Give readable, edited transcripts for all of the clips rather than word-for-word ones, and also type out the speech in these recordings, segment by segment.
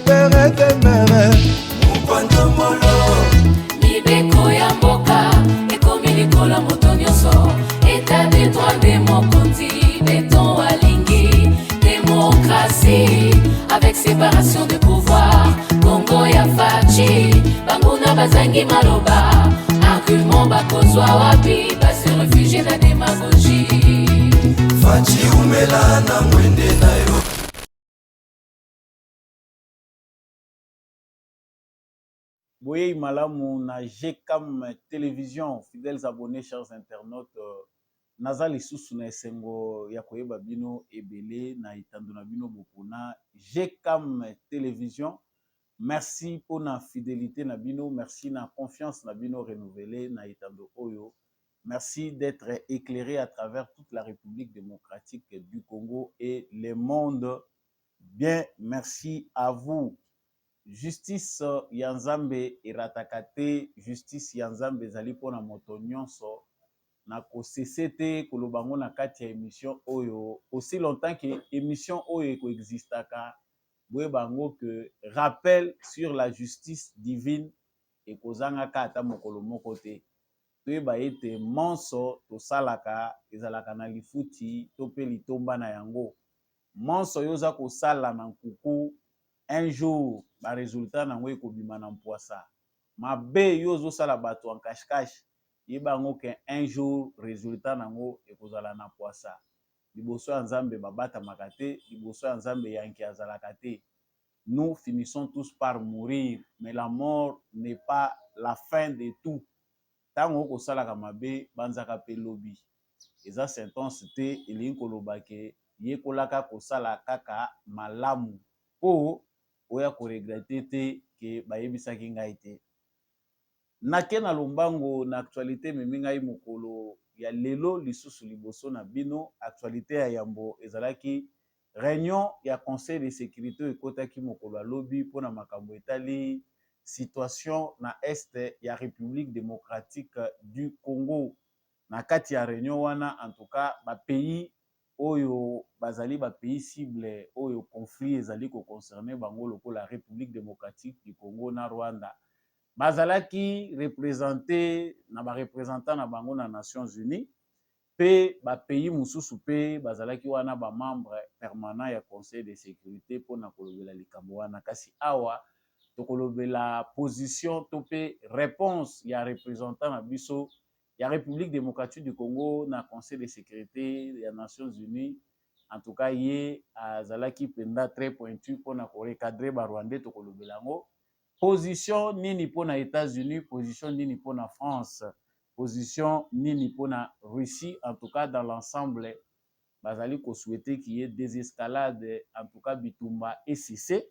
père éphémère. Mokwandomolo libeko ya mboka ekomi likola moto nyonso. État de droit de mokonzi beton alingi démocratie avec séparation de pouvoir. Congo ya faci banguna bazangi maloba argument bakozwa wapi basi réfugié na démagogie. Faci umela na mwende na yo. Boye malamu na GCAM télévision, fidèles abonnés, chers internautes, naza lisusu na esengo ya koyeba bino ebele na itando na bino bopona GCAM télévision. Merci pour la fidélité na bino, merci na confiance na bino renouvelée na itando oyo. Merci d'être éclairé à travers toute la République démocratique du Congo et le monde. Bien, merci à vous. Justice Yanzambe Iratakate, justice Yanzambe ezali pona moto nyonso na kosesete kolobango na kati ya émission oyo aussi longtemps que émission oyo ekoexistaka boye bango que rappel sur la justice divine ekozangaka ata mokolo moko te toyeba ete monso tosalaka ezalaka na lifuti to mpe litomba na yango monso oyo oza kosala na nkuku un jour ba résultat nango ekobima na mpwasa mabe yo ozosala bato en cache-cache yeba ngo ke un jour résultat nango ekozala na mpwasa liboso ya nzambe babatamaka te liboso ya nzambe yanki azalaka te. Nous finissons tous par mourir mais la mort n'est pas la fin de tout. Tango okosalaka mabe banzaka pe lobi eza sentence te elingi koloba ke yekolaka kosala kaka malamu po oya koregrete te ke bayebisaki ngai te. Nake na lombango na actualité memi ngai mokolo ya lelo lisusu liboso na bino actualité ya yambo ezalaki réunion ya conseil de sécurité ekotaki mokolo ya lobi mpona makambo etali situation na este ya République démocratique du Congo. Na kati ya réunion wana en tout cas ba pays oyo bazali ba pays cible oyo conflit ezali ko concerner bango lokola République démocratique du Congo na Rwanda bazalaki représenté na ba représentant na bango na Nations Unies pe ba pays mususu pe bazalaki wana ba membre permanent ya Conseil de sécurité pona kolobela likambo wana kasi awa tokolobela position to pe réponse ya représentant na biso ya République démocratique du Congo na Conseil de sécurité des Nations Unies. En tout cas, ye azalaki penda très pointu pour na recadrer ba Rwandais to kolobelango. Position nini pour na États-Unis, position nini pour na France, position nini pour na Russie. En tout cas, dans l'ensemble, bazali ko souhaiter qu'il y ait des escalades, en tout cas bitumba et cessé.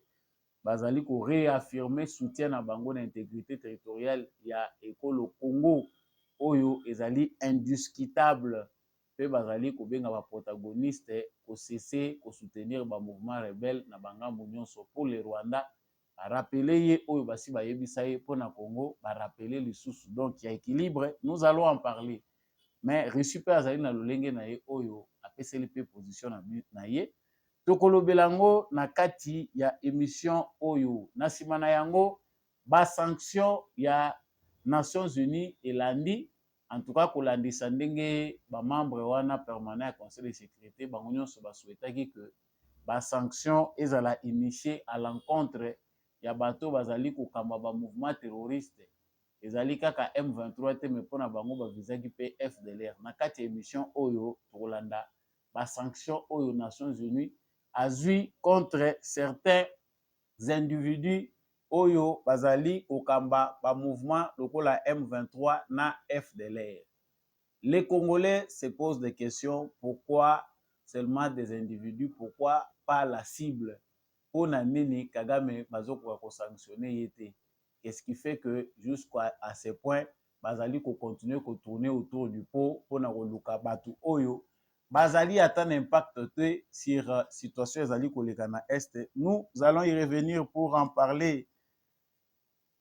Bazali ko réaffirmer soutien à bango na intégrité territoriale ya ekolo Congo. Oyo ezali indiscutable pe bazali kobenga ba protagoniste ko cesser ko soutenir ba mouvement rebelle na bangambo nyonso pour le Rwanda ba rappeler ye oyo basi ba yebisa ye pour na Congo ba rappeler lisusu donc il y a équilibre nous allons en parler mais reçu pe azali na lolenge na ye oyo apeseli pe position na ye tokolobelango na kati ya émission oyo na sima na yango ba sanction ya Nations Unies elandi en tout cas kolandisa ndenge ba membre wana permanent ya Conseil de sécurité bango nyonso ba souhaitaki que ba sanction ezala initié à l'encontre ya bato bazali kokamba ba mouvement terroriste ezali kaka M23 te mais pona bango ba visaki pe FDLR na kati émission oyo tokolanda ba sanction oyo Nations Unies azui contre certains individus oyo bazali kokamba ba mouvement lokola M23 na FDLR. Les Congolais se posent des questions, pourquoi seulement des individus, pourquoi pas la cible? Pour nini Kagame bazoko ko sanctionner yete. Qu'est-ce qui fait que jusqu'à ce point bazali ko continuer ko tourner autour du pot pour na koluka batu oyo bazali atteindre impact sur situation ezali koleka na est. Nous allons y revenir pour en parler.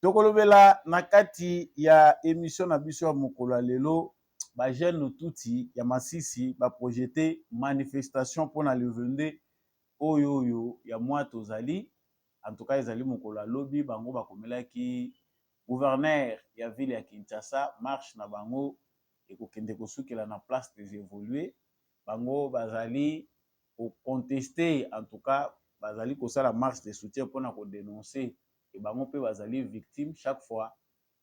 Tokolobela na kati ya émission na biso ya mokolo ya lelo ba jeune tuti ya Masisi ba projeter manifestation pour na le 22 oyo ya mois tozali en tout cas ezali mokolo alobi bango bakomelaki gouverneur ya ville ya Kinshasa marche na bango ekokende kosukela na place des évolués bango bazali kocontester en tout cas bazali kosala marche de soutien mpona kodénoncer e bango mpe bazali victime chaque fois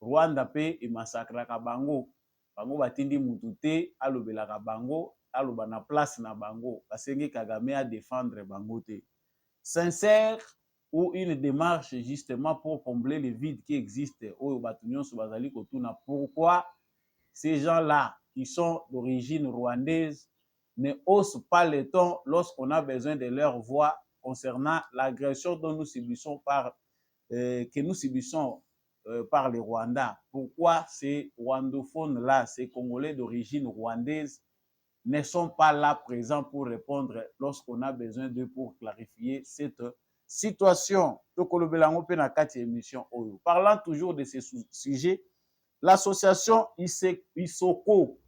Rwanda mpe emasakraka bango bango batindi mutu te alobelaka bango aloba na place na bango basengi Kagame a défendre bango te sincère ou une démarche justement pour combler le vide qui existe oyo bato nyonso bazali kotuna pourquoi ces gens-là qui sont d'origine rwandaise ne haussent pas le ton lorsqu'on a besoin de leur voix concernant l'agression dont nous subissons que nous subissons par les Rwandais. Pourquoi ces rwandophones-là, ces Congolais d'origine rwandaise, ne sont pas là présents pour répondre lorsqu'on a besoin d'eux pour clarifier cette situation. Parlant toujours de ces sujets, l'association Isoko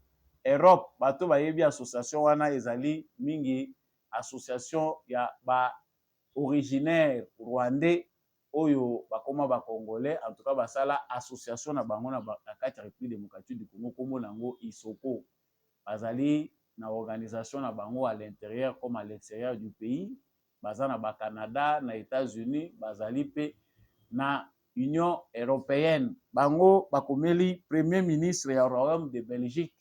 Europe, bato bayebi association wana ezali mingi association ya ba originaire rwandais oyo bakoma ba congolais en tout cas basala association na bango na kati ya République démocratique du Congo kombo nango Isoko bazali na organisation na bango à l'intérieur comme à l'extérieur du pays baza na ba Canada na États-Unis bazali pe na Union européenne bango bakomeli premier ministre ya Royaume de Belgique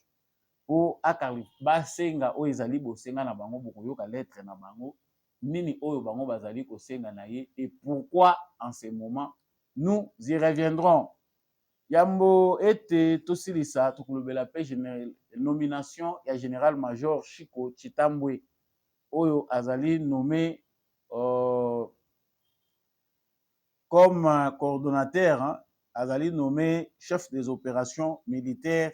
po akali basenga oyo ezali bosenga na bango bokoyoka lettre na bango nini oyo bango bazali kosenga na ye et pourquoi en ce moment nous y reviendrons yambo ete tosilisa tokolobela pe nomination ya général major Chiko Chitambwe oyo azali nommé comme coordonnateur hein, azali nommé chef des opérations militaires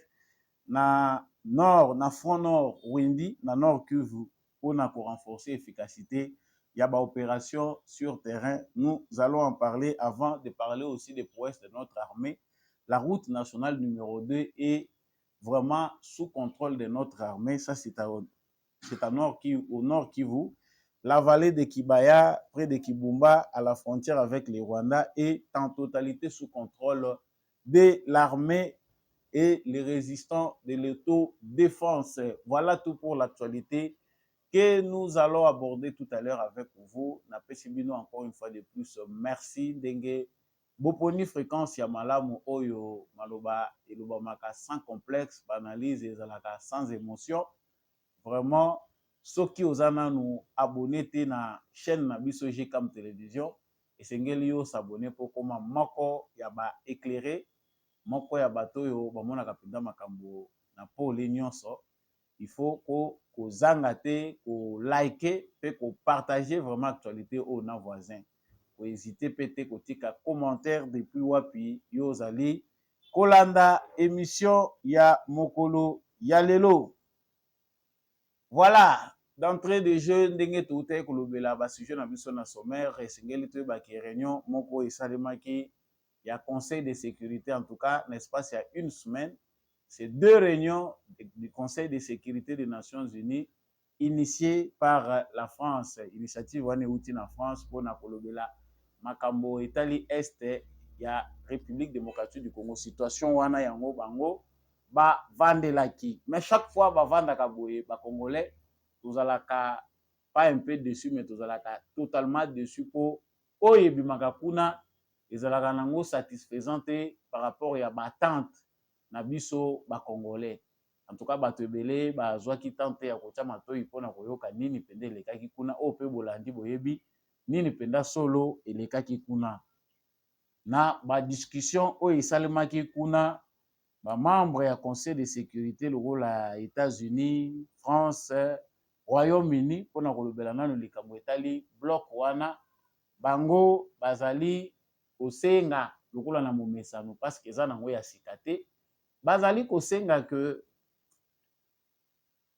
na nord na front nord Wendi na nord Kivu pour renforcer l'efficacité il y a opération sur terrain. Nous allons en parler avant de parler aussi des prouesses de notre armée. La route nationale numéro 2 est vraiment sous contrôle de notre armée. Ça, c'est au nord Kivu. La vallée de Kibaya, près de Kibumba, à la frontière avec les Rwandais, est en totalité sous contrôle de l'armée et les résistants de l'autodéfense. Voilà tout pour l'actualité que nous allons aborder tout à l'heure avec vous. Napesibino encore une fois de plus. Merci. Dengue. Boponi fréquence ya malamu oyo maloba eloba maka sans complexe, banalise ezalaka sans émotion. Vraiment, soki ozana nous abonner na chaîne na biso GCAM télévision esengeli yo s'abonner pour koma moko ya ba éclairé moko ya bato yo bamona kapenda makambo na pole nyonso. Il faut ko zanga te ko liker pe ko partager vraiment actualité au na voisin. Ko hésiter peut-être ko tika commentaire depuis wapi yo zali kolanda émission ya mokolo ya lelo. Voilà, d'entrée de jeu ndenge touté kolobela ba sujet na biso na sommaire esengeli to ba ki réunion moko esalemaki ya conseil de sécurité en tout cas l'espace il y a une semaine. C'est 2 réunions du Conseil de sécurité des Nations Unies initiées par la France. Initiative wane outi na France pour na kolobela makambo etali este ya République démocratique du Congo. Situation wana yango bango ba vandelaki. Mais chaque fois ba vandaka boye ba Congolais tozalaka pas un peu dessus mais tozalaka totalement dessus pour oyebimaka kuna ezalaka nango satisfaisante par rapport ya batante na biso ba Congolais. En tout cas bato ebele bazwaki tante ya kotia matoi mpona koyoka nini pende elekaki kuna o pe bolandi boyebi nini penda solo elekaki kuna na ba discussion oyo esalemaki kuna ba membre ya conseil de sécurité lokola États-Unis, France, Royaume-Uni mpona kolobela nano likambo etali bloc wana bango bazali kosenga lokola na momesano parce que eza nango ya sika te bazali kosenga que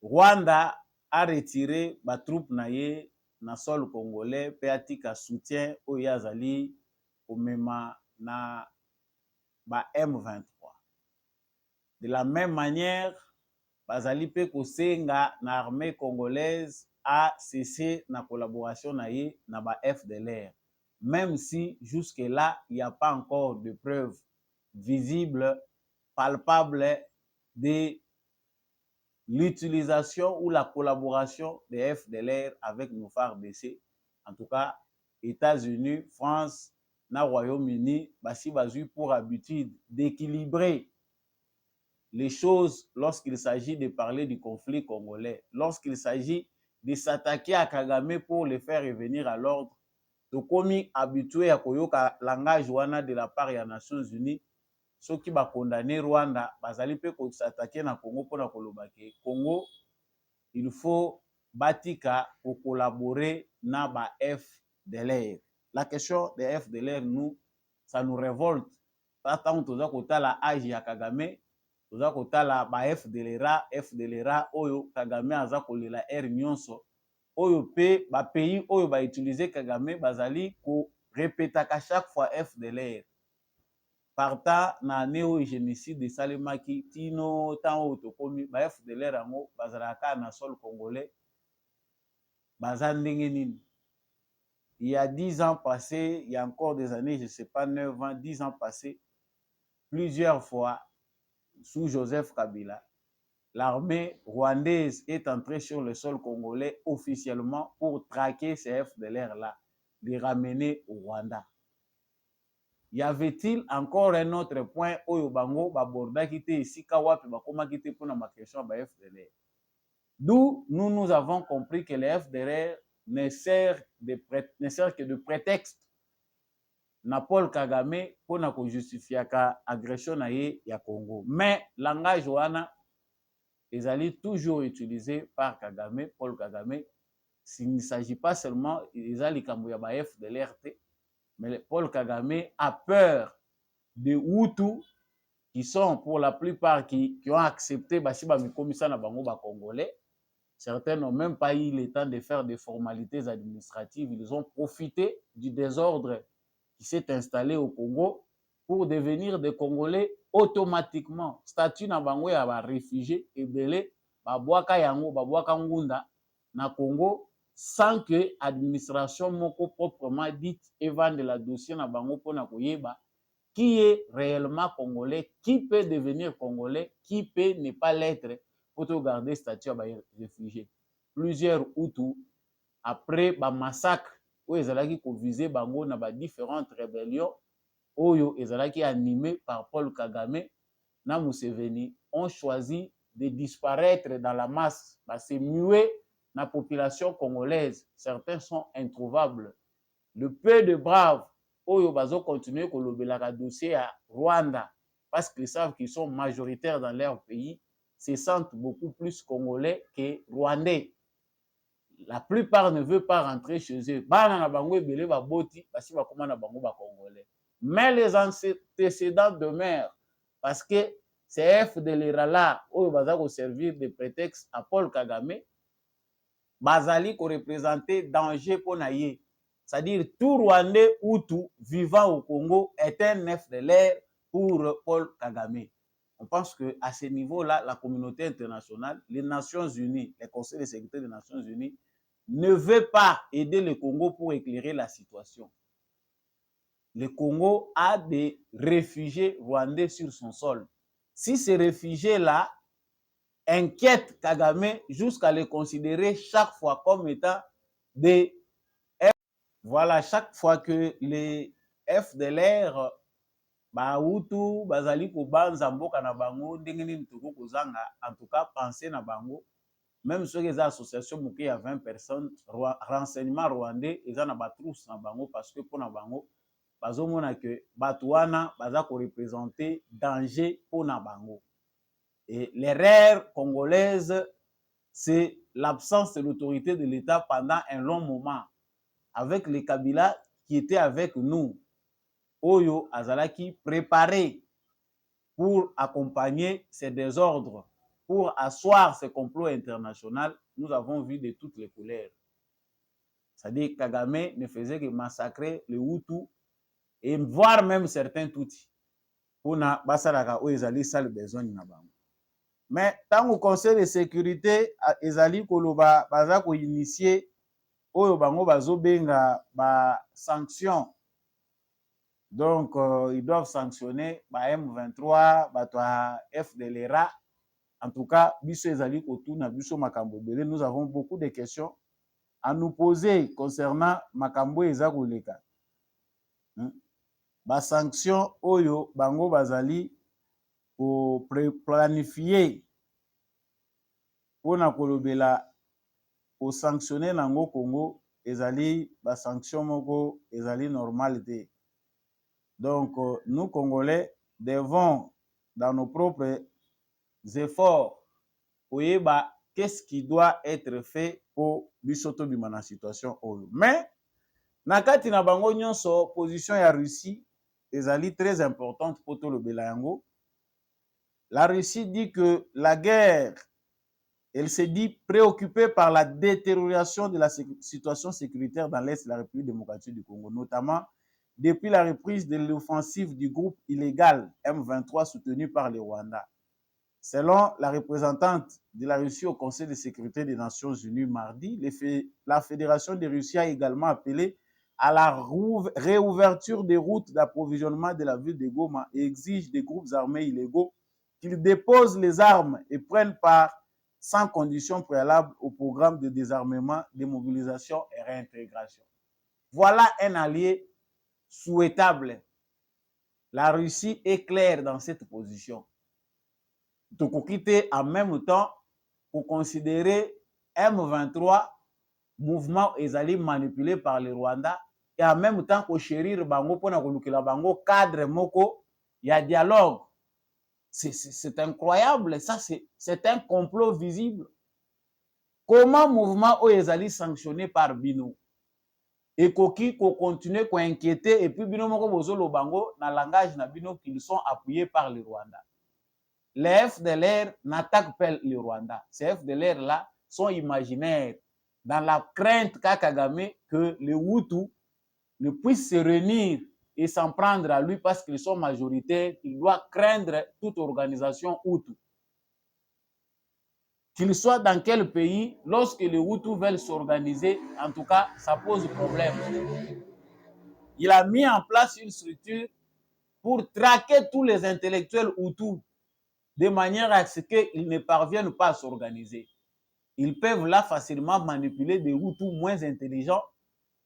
Rwanda a retiré ba troupe na ye na sol congolais pe atika soutien oyo azali komema na ba M23. De la même manière bazali pe kosenga na armée congolaise a cessé na collaboration na ye na ba FDLR. même si jusque-là, il n'y a pas encore de preuves visibles, palpables de l'utilisation ou la collaboration des FDLR avec nos FARDC. En tout cas, États-Unis, France, na Royaume-Uni, basi bazui pour habitude d'équilibrer les choses lorsqu'il s'agit de parler du conflit congolais, lorsqu'il s'agit de s'attaquer à Kagame pour le faire revenir à l'ordre. Tokomi habitué à koyoka langage wana de la part des Nations Unies, ceux qui ba condamné Rwanda, bazali pe ko s'attaquer na Congo pour na kolobake. Congo, il faut batika pour collaborer na ba FDLR. La question des FDLR, nous, ça nous révolte. Tant toza kotala age ya Kagame, toza kotala ba FDLR oyo Kagame aza kolela R nyonso. Oyo pe ba pays oyo ba utiliser Kagame bazali ko répétaka chaque fois FDLR. Partant na neo génocide de Salemaki tino tant oyo tokomi ba FDLR yango bazalaka na sol congolais baza ndenge nini. Il y a 10 ans passés, il y a encore des années, je ne sais pas, 9 ans, 10 ans passés, plusieurs fois, sous Joseph Kabila, l'armée rwandaise est entrée sur le sol congolais officiellement pour traquer ces FDLR-là, les ramener au Rwanda. Y avait-il encore un autre point où Bango Baborda qui était ici, Kawapi Bakoma qui était pour la question de FDLR. D'où nous avons compris que les FDLR ne sert que de prétexte na Paul Kagame pour na justifier l'agression na ya Congo. Mais langage wana ezali toujours utilisé par Kagame, Paul Kagame. S'il ne s'agit pas seulement ezali kambo ya ba FDLR, mais Paul Kagame a peur des Hutus qui sont pour la plupart qui ont accepté Bashiba Mikomisa na bango ba Congolais. Certains n'ont même pas eu le temps de faire des formalités administratives. Ils ont profité du désordre qui s'est installé au Congo pour devenir des Congolais automatiquement. Statut na bango ya ba réfugiés ebele babwaka yango babwaka ngunda na Congo sans que l'administration moko proprement dite évende la dossier na bango pona koyeba qui est réellement congolais, qui peut devenir congolais, qui peut ne pas l'être pour garder statut de réfugié. Plusieurs Hutus, après le massacre, où ils allaient viser bango na différentes rébellions, où ils allaient animés par Paul Kagame, na Museveni, ont choisi de disparaître dans la masse, c'est muet la population congolaise. Certains sont introuvables. Le peu de braves, oyo bazo continuer kolobela dossier à Rwanda parce qu'ils savent qu'ils sont majoritaires dans leur pays, se sentent beaucoup plus congolais que rwandais. La plupart ne veulent pas rentrer chez eux. Bana na bango ebele ba boti basi ba koma na bango ba congolais. Mais les antécédents demeurent parce que ces FDLR là oyo baza ko servir de prétexte à Paul Kagame bazali ko représenter danger pour naye. C'est-à-dire tout Rwandais Hutu vivant au Congo est un FDLR pour Paul Kagame. On pense qu'à ce niveau-là, la communauté internationale, les Nations Unies, les conseils de sécurité des Nations Unies, ne veut pas aider le Congo pour éclairer la situation. Le Congo a des réfugiés rwandais sur son sol. Si ces réfugiés-là inquiètent Kagame jusqu'à les considérer chaque fois comme étant des... Voilà, chaque fois que les FDLR Bahutu bazali ko banza mboka na bango ndenge nini toko kozanga, en tout cas penser na bango, même ceux qui ont association moké ya 20 personnes, renseignement rwandais eza na batrousse na bango parce que pour na bango bazomona que batouana baza ko représenter danger pour na bango. Et l'erreur congolaise, c'est l'absence de l'autorité de l'État pendant un long moment. Avec les Kabila qui étaient avec nous, Oyo Azalaki préparé pour accompagner ces désordres, pour asseoir ce complot international, nous avons vu de toutes les couleurs. C'est-à-dire que Kagame ne faisait que massacrer les Hutus et voire même certains Tutsis. Pour na basalaka o ezali sale besoin na bango. Mais tant au Conseil de sécurité ezali koloba baza ko initier oyo bango bazobenga ba sanction. Donc ils doivent sanctionner ba M23 bato FDLR. En tout cas biso ezali kotuna biso makambo ebele. Nous avons beaucoup de questions à nous poser concernant makambo eza koleka. Ba sanction oyo bango bazali ko planifier pona kolobela ko sanctionner nango Congo ezali ba sanction moko ezali normalité. Donc nous Congolais devons dans nos propres efforts oyeba qu'est-ce qui doit être fait pour bisoto bima na situation oyo. Mais na kati na bango nyonso position ya Russie ezali très importante pour tout le Bélayango. La Russie dit que la guerre, elle se dit préoccupée par la détérioration de la situation sécuritaire dans l'Est de la République démocratique du Congo, notamment depuis la reprise de l'offensive du groupe illégal M23 soutenu par le Rwanda. Selon la représentante de la Russie au Conseil de sécurité des Nations Unies mardi, la Fédération de Russie a également appelé à la réouverture des routes d'approvisionnement de la ville de Goma et exige des groupes armés illégaux qu'ils déposent les armes et prennent part sans condition préalable au programme de désarmement, démobilisation et réintégration. Voilà un allié souhaitable. La Russie est claire dans cette position. Donc, quitter en même temps pour considérer M23 mouvement ezali manipulé par le Rwanda et en même temps ko chérir bango pona kolukela bango cadre moko ya dialogue. C'est incroyable, ça c'est un complot visible. Comment mouvement o ezali sanctionné par bino et koki ko continuer ko inquiéter et puis bino moko bozolo bango na langage na bino qu'ils sont appuyés par le Rwanda. Les FDLR n'attaquent pas le Rwanda. Ces FDLR là sont imaginaires dans la crainte qu'a Kagame que les Hutus ne puissent se réunir et s'en prendre à lui parce qu'ils sont majoritaires. Il doit craindre toute organisation Hutu. Qu'il soit dans quel pays, lorsque les Hutus veulent s'organiser, en tout cas, ça pose problème. Il a mis en place une structure pour traquer tous les intellectuels Hutus de manière à ce qu'ils ne parviennent pas à s'organiser. Ils peuvent là facilement manipuler des Hutus moins intelligents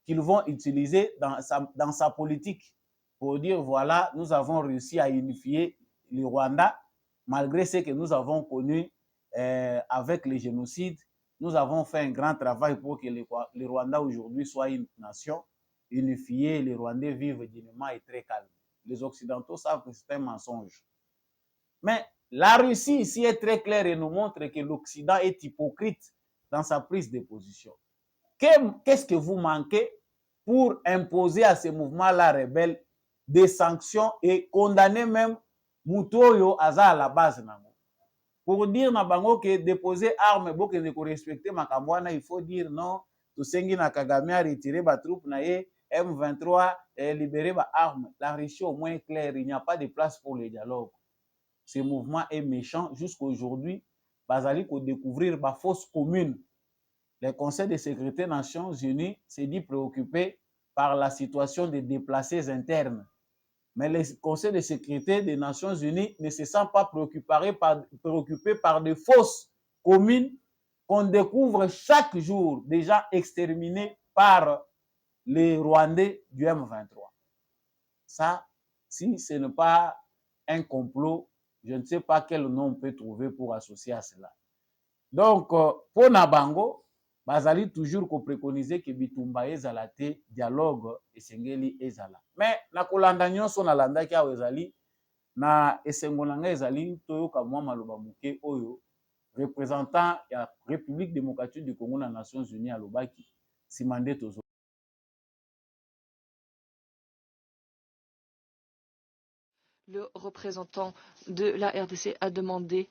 qu'ils vont utiliser dans sa politique pour dire voilà, nous avons réussi à unifier le Rwanda malgré ce que nous avons connu avec les génocides. Nous avons fait un grand travail pour que le Rwanda aujourd'hui soit une nation unifiée. Les Rwandais vivent dignement et très calme. Les Occidentaux savent que c'est un mensonge. Mais la Russie ici est très claire et nous montre que l'Occident est hypocrite dans sa prise de position. Qu'est-ce que vous manquez pour imposer à ces mouvements-là rebelles des sanctions et condamner même Mutoyo Aza à la base? Pour dire na bango que déposer armes, bon que ne respecter Makambwana, il faut dire non, tout sengi na Kagame a retiré ba troupe na ye, M23 libéré ba armes. La Russie au moins est claire, il n'y a pas de place pour le dialogue. Ce mouvement est méchant jusqu'à aujourd'hui. Bazali ko découvrir ba fausse commune. Le Conseil de sécurité des Nations Unies s'est dit préoccupé par la situation des déplacés internes. Mais le Conseil de sécurité des Nations Unies ne se sent pas préoccupé par de fausses communes qu'on découvre chaque jour déjà exterminées par les Rwandais du M23. Ça, si ce n'est pas un complot, je ne sais pas quel nom on peut trouver pour associer à cela. Donc, pour Nabango, bazali toujours ko préconiser que bitumba ezala te dialogue esengeli ezala. Mais na kolanda nyonso na landa ki ezali na esengo nanga ezali toyoka mwa maloba muke oyo représentant ya République démocratique du Congo na Nations Unies alobaki simande tozo. Le représentant de la RDC a demandé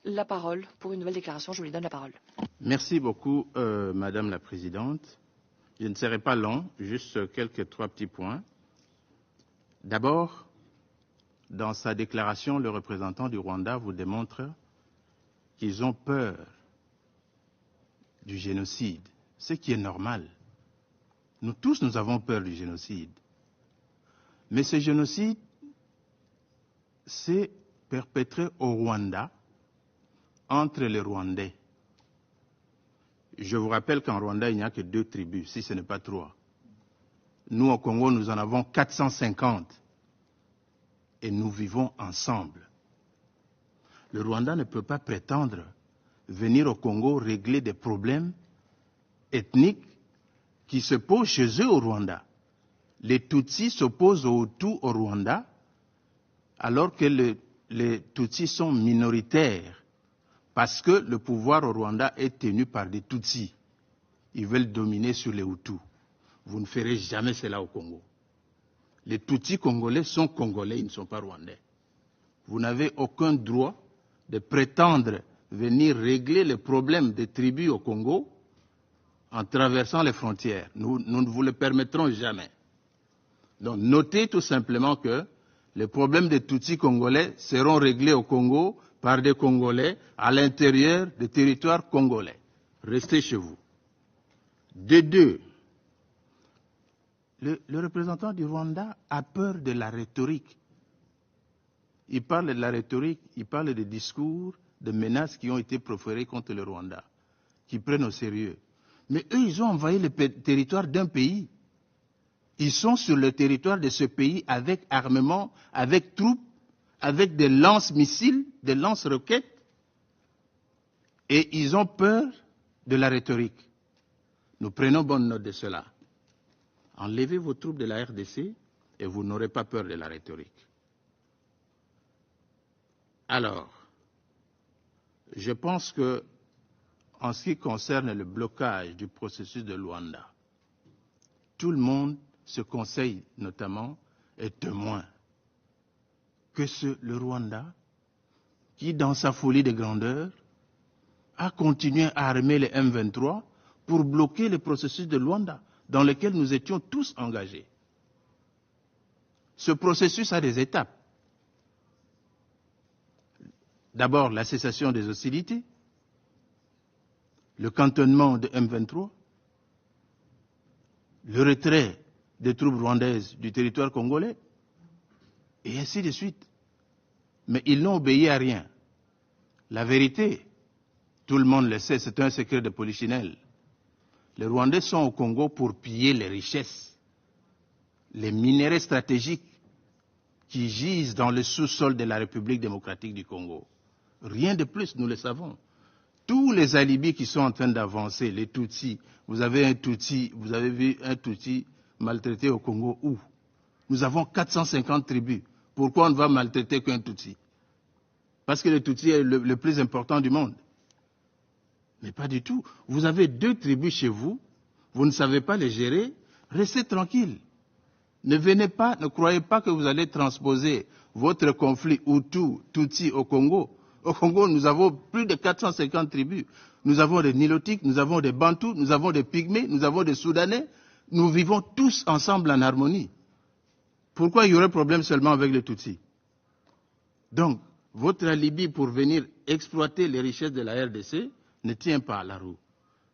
la parole pour une nouvelle déclaration. Je lui donne la parole. Merci beaucoup, Madame la Présidente. Je ne serai pas long, juste trois petits points. D'abord, dans sa déclaration, le représentant du Rwanda vous démontre qu'ils ont peur du génocide, ce qui est normal. Nous tous, nous avons peur du génocide. Mais ce génocide s'est perpétré au Rwanda, entre les Rwandais. Je vous rappelle qu'en Rwanda, il n'y a que 2 tribus, si ce n'est pas 3. Nous, au Congo, nous en avons 450. Et nous vivons ensemble. Le Rwanda ne peut pas prétendre venir au Congo régler des problèmes ethniques qui se posent chez eux au Rwanda. Les Tutsis s'opposent aux Hutus au Rwanda, alors que les Tutsis sont minoritaires, parce que le pouvoir au Rwanda est tenu par des Tutsis. Ils veulent dominer sur les Hutus. Vous ne ferez jamais cela au Congo. Les Tutsis congolais sont congolais, ils ne sont pas rwandais. Vous n'avez aucun droit de prétendre venir régler les problèmes des tribus au Congo en traversant les frontières. Nous ne vous le permettrons jamais. Donc notez tout simplement que les problèmes des Tutsis congolais seront réglés au Congo par des Congolais à l'intérieur des territoires congolais. Restez chez vous. De deux, le représentant du Rwanda a peur de la rhétorique. Il parle de la rhétorique, il parle des discours, de menaces qui ont été proférées contre le Rwanda, qui prennent au sérieux. Mais eux, ils ont envahi le territoire d'un pays. Ils sont sur le territoire de ce pays avec armement, avec troupes, avec des lance-missiles, des lance-roquettes. Et ils ont peur de la rhétorique. Nous prenons bonne note de cela. Enlevez vos troupes de la RDC et vous n'aurez pas peur de la rhétorique. Alors, je pense que, en ce qui concerne le blocage du processus de Luanda, tout le monde se conseille, notamment, est témoin que le Rwanda, qui, dans sa folie de grandeur, a continué à armer les M23 pour bloquer le processus de Luanda, dans lequel nous étions tous engagés. Ce processus a des étapes. D'abord, la cessation des hostilités, le cantonnement de M23, le retrait des troupes rwandaises du territoire congolais, et ainsi de suite. Mais ils n'ont obéi à rien. La vérité, tout le monde le sait, c'est un secret de polichinelle. Les Rwandais sont au Congo pour piller les richesses, les minéraux stratégiques qui gisent dans le sous-sol de la République démocratique du Congo. Rien de plus, nous le savons. Tous les alibis qui sont en train d'avancer, les Tutsis, vous avez vu un Tutsi maltraité au Congo où? Nous avons 450 tribus. Pourquoi on ne va maltraiter qu'un Tutsi? Parce que le Tutsi est le plus important du monde. Mais pas du tout. Vous avez 2 tribus chez vous, vous ne savez pas les gérer, restez tranquille. Ne venez pas, ne croyez pas que vous allez transposer votre conflit Hutu-Tutsi au Congo. Au Congo, nous avons plus de 450 tribus. Nous avons des Nilotiques, nous avons des Bantous, nous avons des Pygmées, nous avons des Soudanais. Nous vivons tous ensemble en harmonie. Pourquoi il y aurait problème seulement avec les Tutsis? Donc, votre alibi pour venir exploiter les richesses de la RDC ne tient pas à la roue.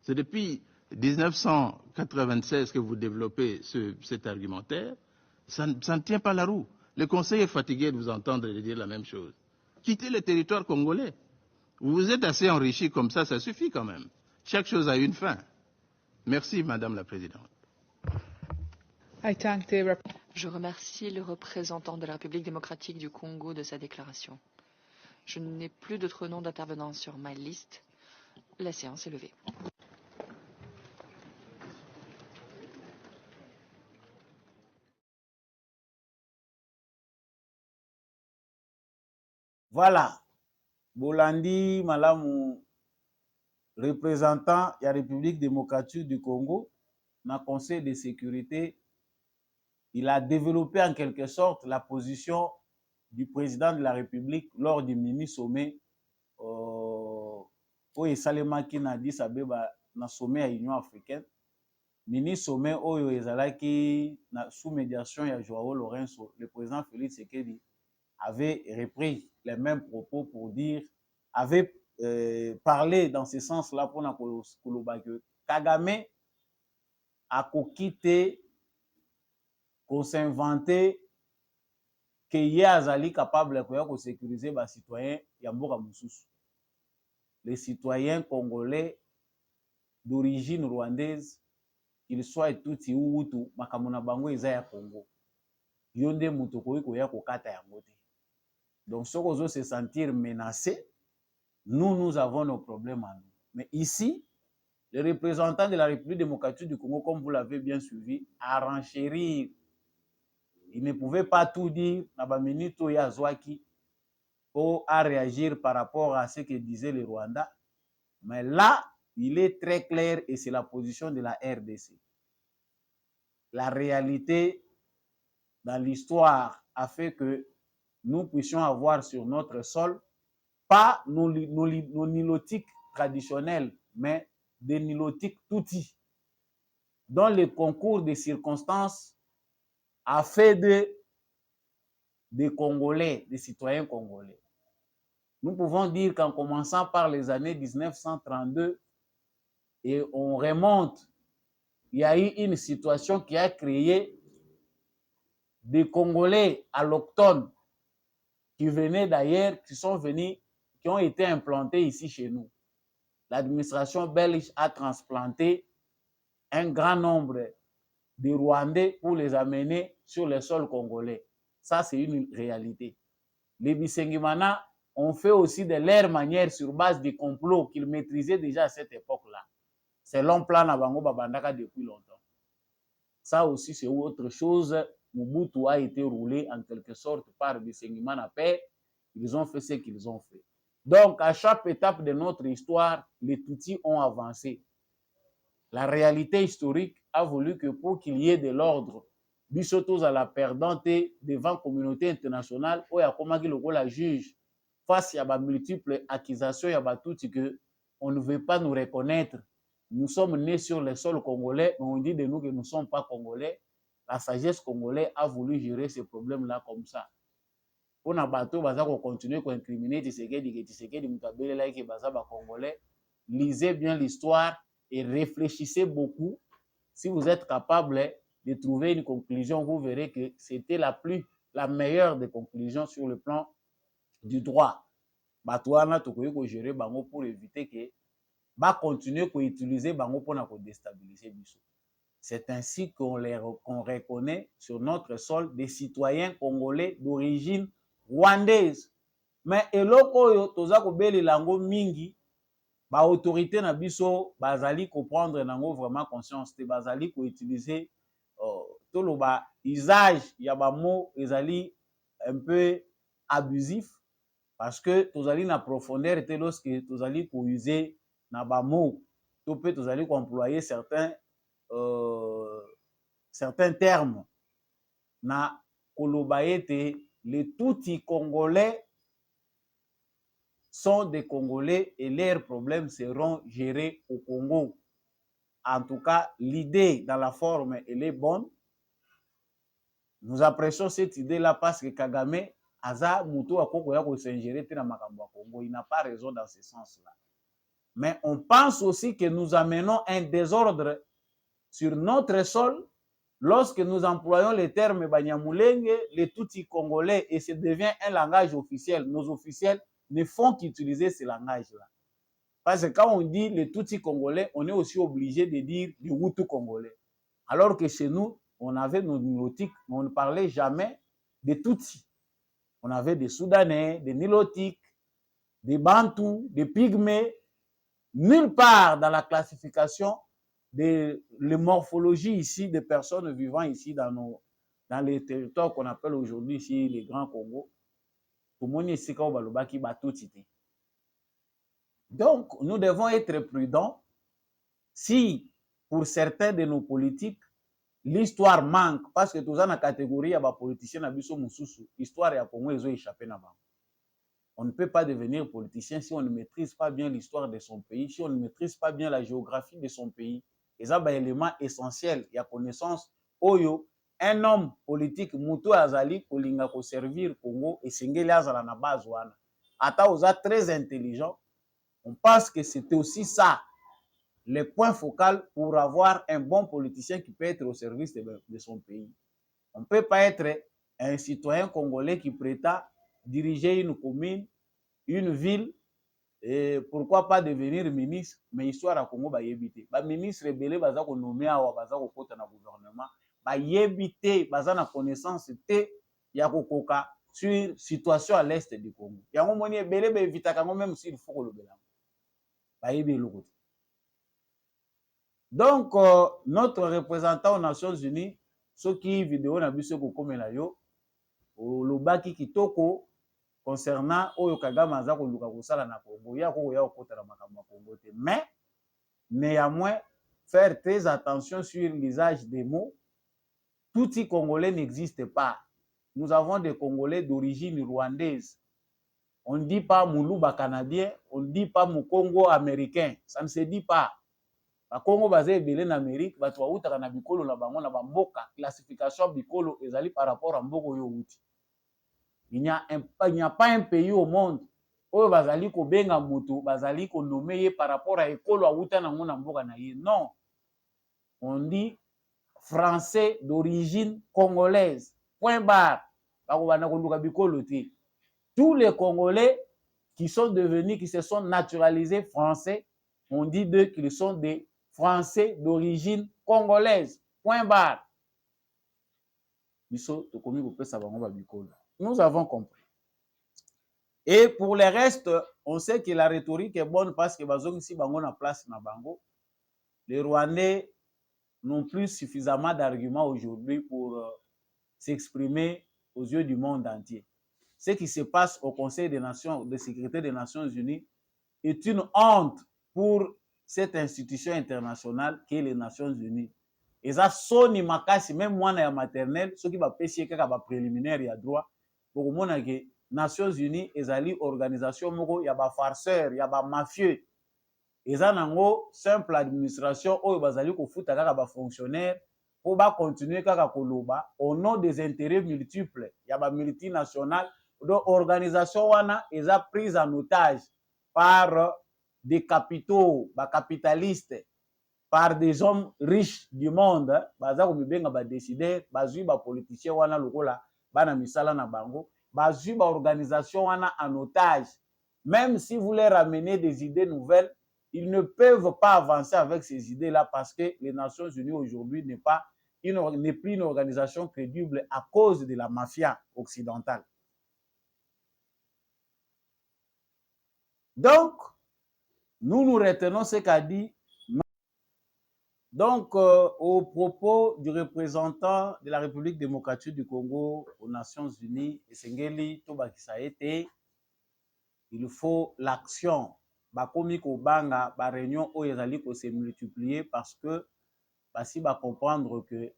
C'est depuis 1996 que vous développez cet argumentaire. Ça ne tient pas la roue. Le Conseil est fatigué de vous entendre dire la même chose. Quittez le territoire congolais. Vous vous êtes assez enrichi comme ça suffit quand même. Chaque chose a une fin. Merci, Madame la Présidente. Je remercie le représentant de la République démocratique du Congo de sa déclaration. Je n'ai plus d'autres noms d'intervenants sur ma liste. La séance est levée. Voilà. Bolandi Malamu, représentant de la République démocratique du Congo, dans le Conseil de sécurité, il a développé en quelque sorte la position du président de la République lors du mini-sommet au Salemaki na Addis Abeba na sommet à l'Union africaine. Mini-sommet oyo ezalaki sous médiation de Joao Lourenço, le président Félix Tshisekedi avait repris les mêmes propos pour dire, avait parlé dans ce sens-là pour que Kagame akoki te kosinvente que ye azali capable koya kosécuriser bacitoyen ya mboka mosusu. Les citoyens congolais d'origine rwandaise, qu'ils soient tuti ou hutu, makambo na bango eza ya Congo. Yo nde mutu okoki koya kokata yango te. Donc soki ozo se sentir menacé, nous avons nos problèmes à nous. Mais ici, le représentant de la République démocratique du Congo, comme vous l'avez bien suivi, a renchéri. Il ne pouvait pas tout dire. Nabaminito Yazwaki a réagir par rapport à ce que disait le Rwanda. Mais là, il est très clair et c'est la position de la RDC. La réalité dans l'histoire a fait que nous puissions avoir sur notre sol pas nos nilotiques traditionnels, mais des nilotiques toutis, dont le concours des circonstances a fait des Congolais, des citoyens congolais. Nous pouvons dire qu'en commençant par les années 1932, et on remonte, il y a eu une situation qui a créé des Congolais allochtones qui venaient d'ailleurs, qui sont venus, qui ont été implantés ici chez nous. L'administration belge a transplanté un grand nombre de Rwandais pour les amener sur le sol congolais. Ça, c'est une réalité. Les Bisengimana ont fait aussi de leur manière sur base des complots qu'ils maîtrisaient déjà à cette époque-là. C'est long plan Nabango Babandaka depuis longtemps. Ça aussi, c'est autre chose. Mobutu a été roulé en quelque sorte par Bisengimana père. Ils ont fait ce qu'ils ont fait. Donc, à chaque étape de notre histoire, les Tutsis ont avancé. La réalité historique a voulu que pour qu'il y ait de l'ordre, Bissotos à la perdante devant la communauté internationale, où il y a comment la juge face à de multiples accusations, il y a tout que on ne veut pas nous reconnaître. Nous sommes nés sur le sol congolais, mais on dit de nous que nous ne sommes pas congolais. La sagesse congolaise a voulu gérer ces problèmes-là comme ça. On a bateau, baza ko continuer ko incriminer Tshisekedi mutabele que baza ba congolais. Lisez bien l'histoire et réfléchissez beaucoup. Si vous êtes capable de trouver une conclusion, vous verrez que c'était la meilleure des conclusions sur le plan du droit. Batouana tokoyi ko gérer bango pour éviter que ba continuer ko utiliser bango pour na ko déstabiliser biso. C'est ainsi qu'on reconnaît sur notre sol des citoyens congolais d'origine rwandaise. Mais eloko oyo toza ko beli lango mingi ba autorité na biso bazali ko prendre nango vraiment conscience te bazali ko utiliser tolo ba usage ya ba mots ezali un peu abusif parce que tozali na profondeur te lorsque tozali ko user na ba mots to peut tozali ko employer certains termes na koloba ete les Tutsis congolais sont des Congolais et leurs problèmes seront gérés au Congo. En tout cas, l'idée dans la forme, elle est bonne. Nous apprécions cette idée-là parce que Kagame, Aza Moutou a Kongo ya s'ingérer dans Makambo Congo. Il n'a pas raison dans ce sens-là. Mais on pense aussi que nous amenons un désordre sur notre sol lorsque nous employons le terme Banyamulenge, les Tutsis congolais, et ça devient un langage officiel. Nos officiels ne font qu'utiliser ce langage-là. Parce que quand on dit les Tutsis congolais, on est aussi obligé de dire les Hutus congolais. Alors que chez nous, on avait nos nilotiques, mais on ne parlait jamais des Tutsis. On avait des Soudanais, des nilotiques, des Bantous, des Pygmées. Nulle part dans la classification de la morphologie ici des personnes vivant ici dans les territoires qu'on appelle aujourd'hui ici les Grands Congo. Donc, nous devons être prudents. Si, pour certains de nos politiques, l'histoire manque, parce que tous dans la catégorie, il y a des politiciens qui sont l'histoire et Congo, ils ont échappé là-bas. On ne peut pas devenir politicien si on ne maîtrise pas bien l'histoire de son pays, si on ne maîtrise pas bien la géographie de son pays. Et ça, c'est un élément essentiel. Il y a connaissance. Oyo, un homme politique, Moutou Azali, Kolinga ko servir Congo, et Sengeli Azala na base wana. Ata oza très intelligent. On pense que c'était aussi ça les points focaux pour avoir un bon politicien qui peut être au service de son pays. On ne peut pas être un citoyen congolais qui prétend diriger une commune, une ville, et pourquoi pas devenir ministre, mais histoire à Congo, ba ministre belé baza ko nommé awa baza ko kota na gouvernement, ba yebité baza na connaissance te ya ko koka sur situation à l'est du Congo. Yango moni belé ba évita kango même s'il faut ko lobela. Ba yebi lokoto. Donc notre représentant aux Nations Unies, ce qui vidéo na biso ko komela yo, lobaki kitoko concernant Oyo Kagame aza koluka kosala na Congo, ya kokota na makambo ya Congo te. Mais néanmoins, faire très attention sur l'usage des mots. Tout Congolais n'existe pas. Nous avons des Congolais d'origine rwandaise. On ne dit pas Moulouba canadien, on ne dit pas Moukongo américain. Ça ne se dit pas. Ba Congo basé belé en Amérique, ba toa uta na bikolo na bango na bamboka, classification bikolo ezali par rapport à mboko yo uti. Il n'y a pas un pays au monde où bazali ko benga moto bazali ko nommer par rapport à ekolo awuta na ngona mboka na ye. Non. On dit français d'origine congolaise. Point barre. Tous les Congolais qui sont devenus, qui se sont naturalisés français, on dit d'eux qu'ils sont des Français d'origine congolaise. Point barre. Nous avons compris. Et pour le reste, on sait que la rhétorique est bonne parce que ici, bango na place na bango. Les Rwandais n'ont plus suffisamment d'arguments aujourd'hui pour s'exprimer aux yeux du monde entier. Ce qui se passe au Conseil des Nations, de sécurité des Nations Unies est une honte pour cette institution internationale qui est les Nations Unies. Et ça sonne makasi, même moi na maternelle, ceux qui va pêcher kaka ba préliminaire ya droit, pour mona que Nations Unies ezali organisation moko ya ba farceur, ya ba mafieux. Eza nango simple administration oyo bazali ko futa kaka ba fonctionnaire pour ba continuer kaka koloba au nom des intérêts multiples, ya ba multinationales. Donc organisation wana eza prise en otage par des capitaux, ba capitalistes, par des hommes riches du monde, baza ko mibenga ba décideurs, bazui ba politiciens wana lokola bana misala na bango, bazui ba organisation wana en otage. Même si vous leur ramenez des idées nouvelles, ils ne peuvent pas avancer avec ces idées-là parce que les Nations Unies aujourd'hui n'est plus une organisation crédible à cause de la mafia occidentale. Donc, nous retenons ce qu'a dit. Donc, au propos du représentant de la République démocratique du Congo aux Nations Unies, Esengeli Tobakisa ete, il faut l'action. Bakomi ko banga ba réunion oyo ezali ko se multiplier parce que basi ba comprendre que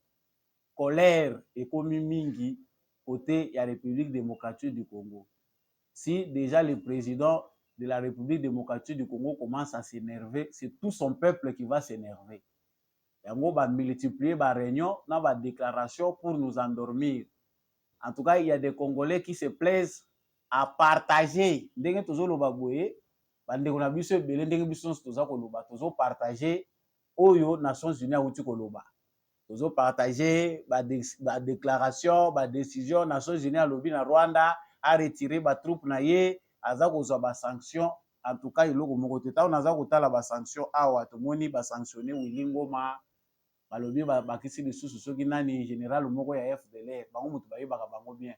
colère ekomi mingi côté ya République démocratique du Congo. Si déjà le président de la République démocratique du Congo commence à s'énerver, c'est tout son peuple qui va s'énerver. Yango ba multiplier ba réunion na ba déclaration pour nous endormir. En tout cas, il y a des Congolais qui se plaisent à partager. Ndenge tozoloba boye, bandeko na biso ebele ndenge biso toza koloba, tozo partager oyo Nations Unies auti koloba. Tozo partager ba déclaration, ba décision Nations Unies alobi na Rwanda a retirer ba troupe na ye, aza kozwa ba sanction. En tout cas, iloko moko te ta naza kotala ba sanction awa tomoni ba sanctionner Willy Ngoma, balobi bakisi lisusu soki nani général moko ya FDLR, bango mutu bayebaka bango bien.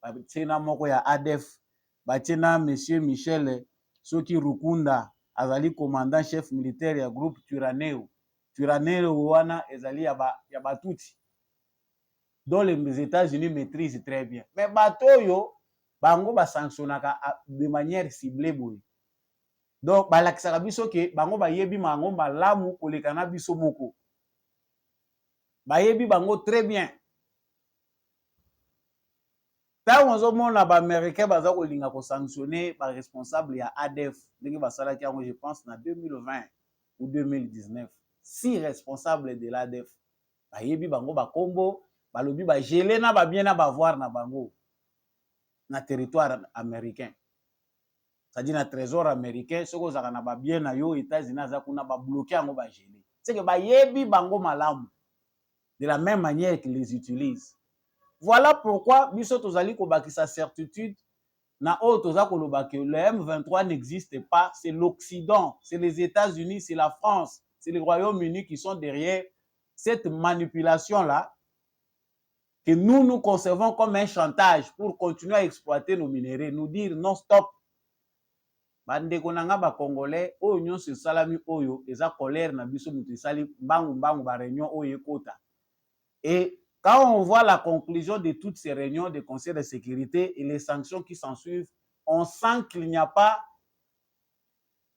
Batina moko ya ADF, batina monsieur Michel soki Rukunda azali commandant chef militaire ya groupe Turaneo. Turaneo wana ezali ya batuti dont les États-Unis maîtrisent très bien. Mais batoyo bango ba sanctionnaka de manière ciblée boy. Donc balakisaka biso ke bango bayebi mango malamu koleka na biso moko. Bayebi bango très bien. Tant ozomona ba américain baza kolinga ko sanctionner ba responsable ya ADF ndenge basalaki yango je pense na 2020 ou 2019. 6 responsables de l'ADF bayebi bango ba kombo balobi ba gelé na ba bien na ba voir na bango na territoire américain. c'est-à-dire na trésor américain soko zaka na ba bien na yo États-Unis za kuna ba bloquer yango ba gelé c'est que ba yebi bango malamu de la même manière qu'ils les utilisent. Voilà pourquoi biso tozali ko bakisa certitude na o toza ko loba que le M23 n'existe pas, c'est l'Occident, c'est les États-Unis, c'est la France, c'est le Royaume-Uni qui sont derrière cette manipulation là que nous concevons comme un chantage pour continuer à exploiter nos minéraux, nous dire non stop. Bandeko nanga ba congolais oyo nyonso esalami oyo eza colère na biso mutu esali mbangu ba réunion oyo ekota. Et quand on voit la conclusion de toutes ces réunions de conseil de sécurité et les sanctions qui s'ensuivent, on sent qu'il n'y a pas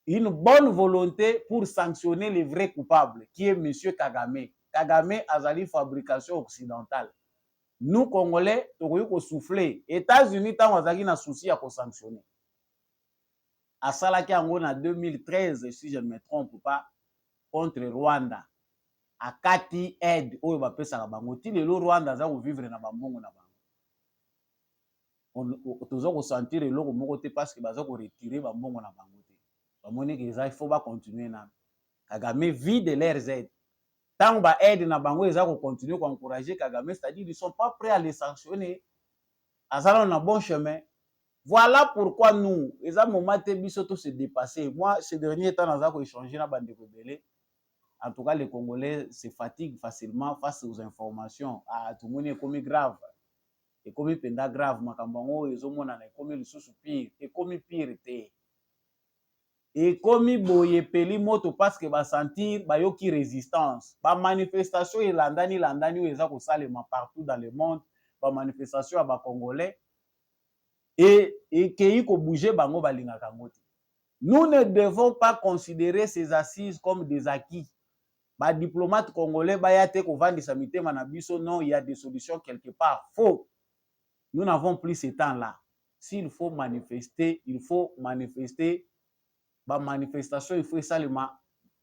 une bonne volonté pour sanctionner les vrais coupables, qui est M. Kagame. Kagame azali fabrication occidentale. Nous, Congolais, nous souffler. États-Unis, tant azali na souci à sanctionner. À Salaki en 2013, si je ne me trompe pas, contre Rwanda. A kati aide oyo ba pesa ka bango ti lelo Rwanda za ko vivre na bambongo na bango tozo ko sentir eloko moko te parce que baza ko retirer bambongo na bango te bamoni que ça il faut ba continuer na Kagame vide leurs aides tant ba aide na bango eza ko continuer ko encourager Kagame, c'est-à-dire ils sont pas prêts à les sanctionner azala na bon chemin. Voilà pourquoi nous eza moment te biso to se dépasser. Moi ces derniers temps naza ko échanger na bande ko belé. En tout cas, les Congolais se fatiguent facilement face aux informations. Ah, tout le monde est comme grave. Et comme penda grave, makambango, ils ont mon année, comme le sous pire. Et comme pire, et comme boye peli moto parce que va sentir, ba yoki résistance. Ba manifestation, et landani, ou eza ko salema partout dans le monde. Ba manifestation, ba Congolais. Et qui ko bouger, bango balinga kangote. Nous ne devons pas considérer ces assises comme des acquis. Ba diplomate congolais ba yate ko vandisa mitema na biso non, il y a des solutions quelque part. Faux. Nous n'avons plus ce temps-là. S'il faut manifester, il faut manifester. Ba manifestation, il faut seulement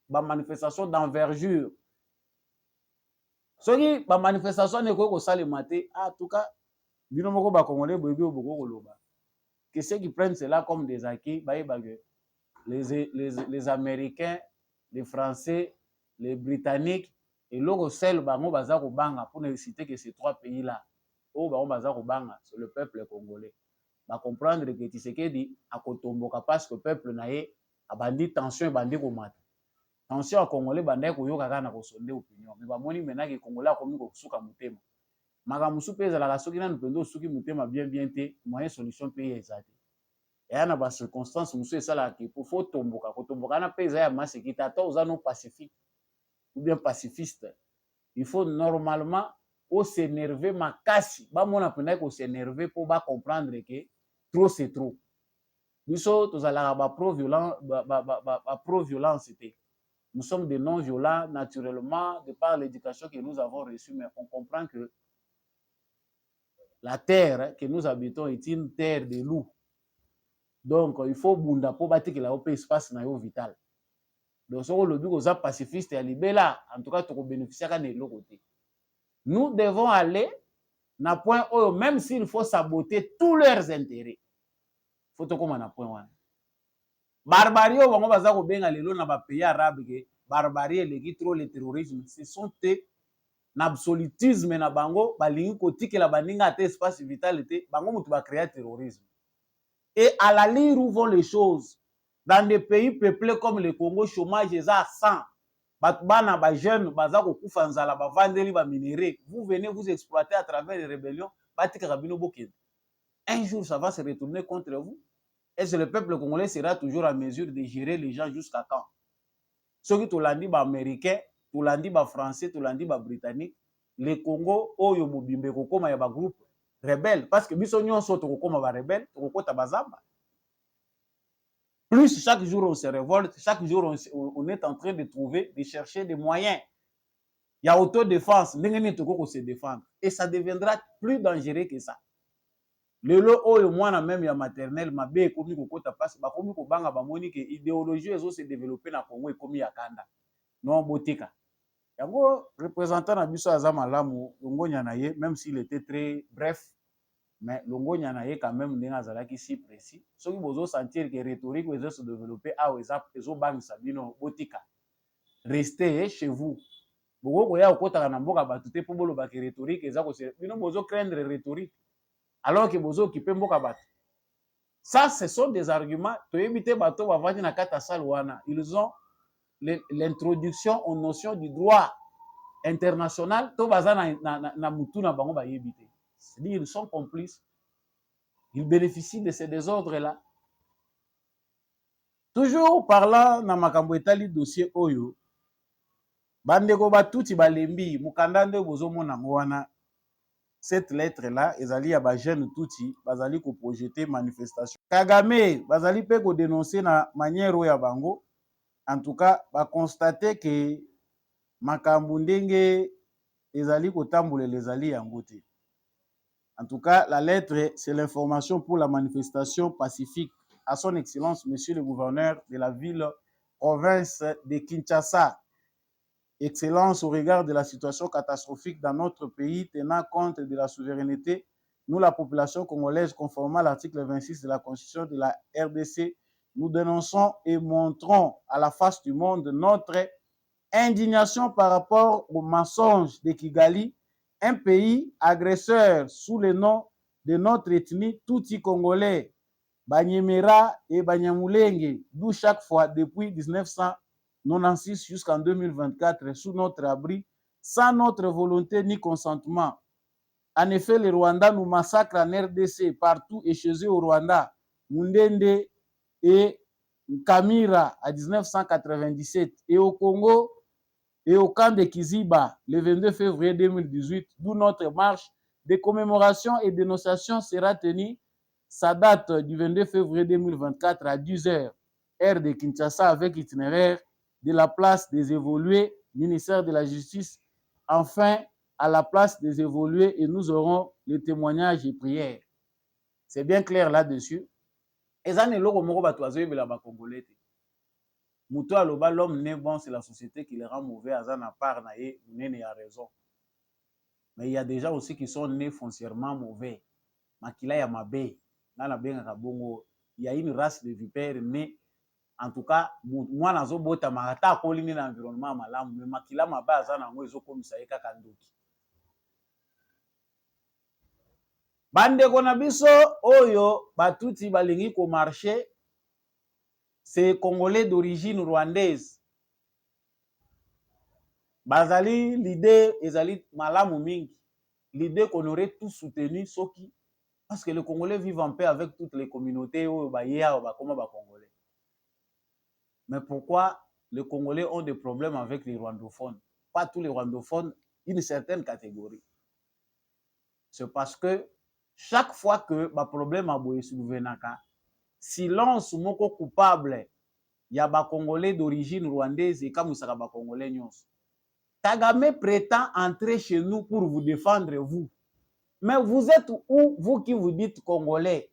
ba manifestation d'envergure. Soki ba manifestation ne ko salema te, en tout cas, bino moko ba congolais boyebi oboko koloba. Que ceux qui prennent cela comme des acquis, ba les Américains, les Français, les Britanniques et l'autre seul bango baza ko banga pour ne citer que ces trois pays là au bango baza ko banga sur le peuple congolais ba comprendre que Tshisekedi a kotomboka parce que peuple na ye abandi tension bandi ko mata tension a congolais banda ko yoka kana ko sonde opinion mais ba moni mena que congolais a komi ko suka mutema magamusu peza la soki na mpendo suki mutema bien te moyen solution pays ezate et ana ba circonstance musu esala ki pour faut tomboka ko tomboka na peza ya masekita to za non pacifique ou bien pacifiste, il faut normalement s'énerver makasi. Ba mona pena ko s'énerver pour ba comprendre que trop c'est trop. Biso tozala ba pro-violence pro-violence. Nous sommes des non-violents naturellement de par l'éducation que nous avons reçue, mais on comprend que la terre que nous habitons est une terre de loups. Donc il faut bunda pour bâtir que la open espace na yo vital. Donc, si le but est pacifiste et libéral, en tout cas, tu peux bénéficier de l'autre côté. Nous devons aller à un point où, même s'il faut saboter tous leurs intérêts, il faut que à un point. Barbarie, on va dire que les pays arabes, barbarie, le terrorisme, ce sont des absolutisme na bango, balingi kotike la baninga ate espace vitalité, bango mutu va créer terrorisme. Et à la ligne où vont les choses, dans des pays peuplés comme le Congo, chômage est à 100. Batbana, ba jeunes, bazako kufanzala, ba vandeli, ba minéré. Vous venez vous exploiter à travers les rébellions. Un jour, ça va se retourner contre vous. Est-ce que le peuple congolais sera toujours en mesure de gérer les gens jusqu'à quand? Ceux qui t'ont dit, américains, t'ont dit, français, t'ont dit, britanniques, le Congo, oyo mobimbe kokoma ya ba groupe rebelle, parce que biso nyonso tokokoma ba rebelle, tokokota bazamba. Plus chaque jour on se révolte, chaque jour on est en train de trouver, de chercher des moyens. Il y a autodéfense, on se défendre. Et ça deviendra plus dangereux que ça. Le lot oyo mwana même ya maternelle mabe komi kokota passe ba komi ko banga ba moni que idéologie ezo se développer na Congo et komi yakanda. Non botika. Yango représentant na biso azama lamu ngonya na ye même s'il était très bref, mais longonya na ye quand même ndenge azalaki si précis soki bozo sentir que rhétorique ezo se développer awa ezo bangisa bino botika restez chez vous boko koya kokotaka na mboka bato te mpo bolobaki rhétorique eza kose bino bozo craindre rhétorique alors que bozo occuper mboka bato. Ça ce sont des arguments toyebi te bato bavandi na kati ya sale wana ils ont l'introduction aux notions du droit international to baza na mutu na bango bayebi te. C'est-à-dire ils sont complices, ils bénéficient de ces désordres-là. Toujours parlant na makambo etali dossier oyo, bandeko batuti balembi mukanda nde bozomona ngo wana cette lettre-là ezali ya ba jeune tuti bazali ko projeter manifestation. Kagame bazali pe ko dénoncer na manière oyo ya bango. En tout cas, ba constater que makambo ndenge ezali ko tambolela ezali yango te. En tout cas, la lettre, c'est l'information pour la manifestation pacifique à son excellence, monsieur le gouverneur de la ville, province de Kinshasa. Excellence au regard de la situation catastrophique dans notre pays, tenant compte de la souveraineté, nous, la population congolaise, conformément à l'article 26 de la Constitution de la RDC, nous dénonçons et montrons à la face du monde notre indignation par rapport au mensonge de Kigali, un pays agresseur sous le nom de notre ethnie, Tutsi congolais, Banyemera et Banyamulenge, d'où chaque fois depuis 1996 jusqu'en 2024 sous notre abri, sans notre volonté ni consentement. En effet, le Rwanda nous massacre en RDC, partout et chez eux au Rwanda, Mundende et Kamira à 1997, et au Congo, et au camp de Kiziba le 22 février 2018, d'où notre marche de commémoration et dénonciation sera tenue. Sa date du 22 février 2024 à 10h, heure de Kinshasa, avec itinéraire de la place des évolués, ministère de la Justice, enfin à la place des évolués, et nous aurons les témoignages et prières. C'est bien clair là-dessus. Et ça, Congolais. Mouto aloba l'homme n'est bon, c'est la société qui les rend mauvais, à na part na ye, nene a raison. Mais il y a des gens aussi qui sont nés foncièrement mauvais. Makila ya mabe, na benga kabongo, il y a une race de vipères née. En tout cas, moi nazo bota marata kolini na environnement malamu, mais makila mabe azana ngo ezo komisa ye kaka ndoki. Bande kona biso oyo batuti balingi ko marcher. C'est Congolais d'origine rwandaise. Bazali, l'idée, ezali malamu mingi. L'idée qu'on aurait tout soutenu, soki, parce que les Congolais vivent en paix avec toutes les communautés, Congolais. Mais pourquoi les Congolais ont des problèmes avec les rwandophones? Pas tous les rwandophones, une certaine catégorie. C'est parce que chaque fois que le problème a boye souvenaka, silence moko coupable ya ba Congolais d'origine rwandaise et kamusaka ba Congolais nyonso. Kagame prétend entrer chez nous pour vous défendre vous. Mais vous êtes où, vous qui vous dites Congolais?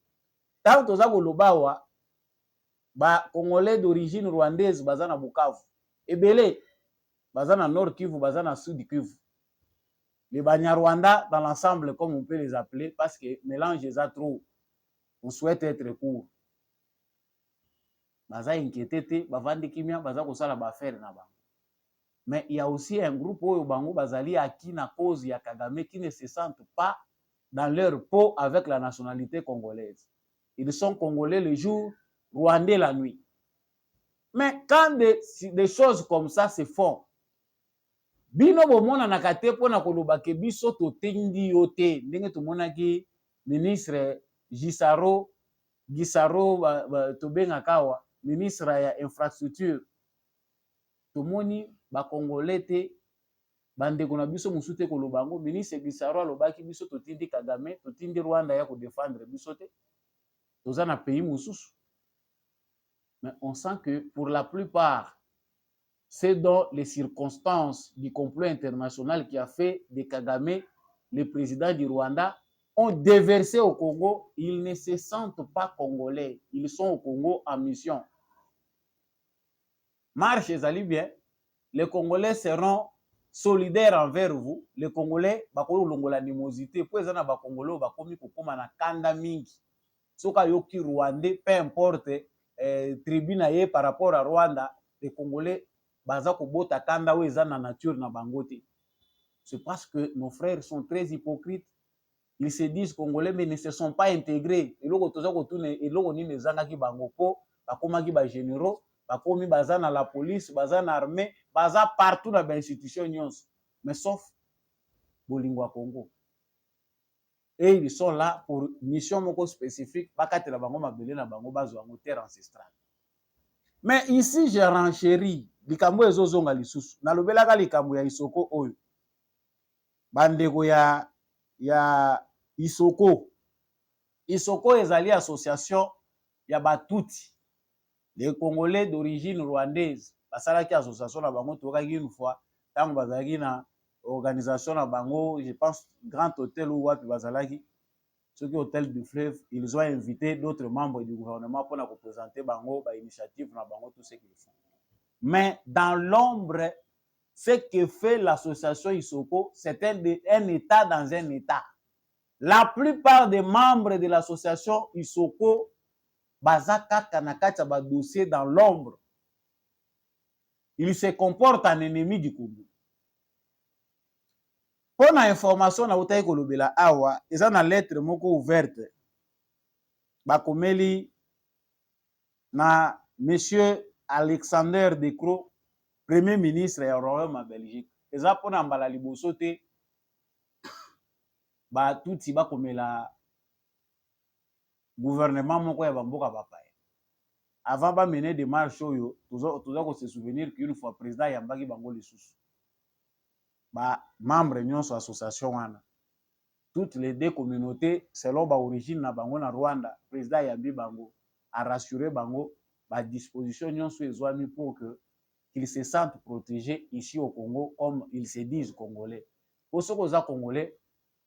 Tant que vous lobawa ba Congolais d'origine rwandaise bazana Bukavu. Ebele bazana Nord Kivu, bazana Sud Kivu. Les Banyarwanda dans l'ensemble comme on peut les appeler parce que mélange les a trop. On souhaite être court. Baza inquiété, bavandi kimia, baza kosala bafere na bango. Mais il y a aussi un groupe oyo bango bazali aki na cause ya Kagame qui ne se sentent pas dans leur peau avec la nationalité congolaise. Ils sont congolais le jour, rwandais la nuit. Mais quand des choses comme ça se font, bino bomona na kate pona koloba ke biso to tendi yote ndenge to monaki ministre Gisaro to benga kawa ministre ya infrastructure tomoni ba congolais te bandeko na biso musute koloba ngo ministre Gisaro alobaki biso to tindi Kagame to tindi Rwanda ya ko défendre biso te toza na pays mususu. Mais on sent que pour la plupart c'est dans les circonstances du complot international qui a fait de Kagame le président du Rwanda ont déversé au Congo. Ils ne se sentent pas congolais. Ils sont au Congo en mission. Marche ezali bien. Les Congolais seront solidaire envers vous. Les Congolais, bako longola animosité. Pour les Congolais, bakomi kokoma na kanda mingi. Soka yoki Rwandais, peu importe tribune aye par rapport à Rwanda, les Congolais baza kobota kanda ou eza na nature na bangote. C'est parce que nos frères sont très hypocrites. Ils se disent Congolais mais ne se sont pas intégrés. Et loko toza kotune et loko ni nezanga ki bangoko, bakoma ki ba généraux, bakomi baza na la police, baza na armée, baza partout dans l'institution nyonso. Mais sauf Bolingwa Congo. Et ils sont là pour mission moko spécifique, bakatela bango mabele na bango bazwa ngo terre ancestrale. Mais ici je renchéris likambo ezozonga lisusu. Nalobelaka likambo ya Isoko oyo. Bandeko ya Isoko. Isoko ezali association ya batuti. Les Congolais d'origine rwandaise. Basalaki association na bango tokaki une fois tango bazalaki na organisation na bango, je pense Grand Hôtel ou wapi bazalaki. Ceux qui Hôtel du Fleuve, ils ont invité d'autres membres du gouvernement pour nous représenter bango, ba initiative na bango, tout ce qu'ils font. Mais dans l'ombre, ce que fait l'association Isoko, c'est un État dans un État. La plupart des membres de l'association Isoko, bazaka kanakacha ba dossier dans l'ombre. Ils se comportent en ennemi du Congo. Pour l'information na utayi kolobela awa, eza na lettre moko ouverte. Bakomeli na monsieur Alexander De Croo, premier ministre ya Royaume ya Belgique. Eza pona mbala liboso te ba tuti bakomela gouvernement moko ya bamboka bapaya. Avant ba mener des marches oyo, toza ko se souvenir qu'une fois président yambaki bango lisusu. Ba membre nyonso association wana. Toutes les deux communautés selon ba origine na bango na Rwanda, président yambi bango a rassuré bango ba disposition nyonso ezwami pour que qu'ils se sentent protégés ici au Congo comme ils se disent congolais. Pour ceux qui sont congolais,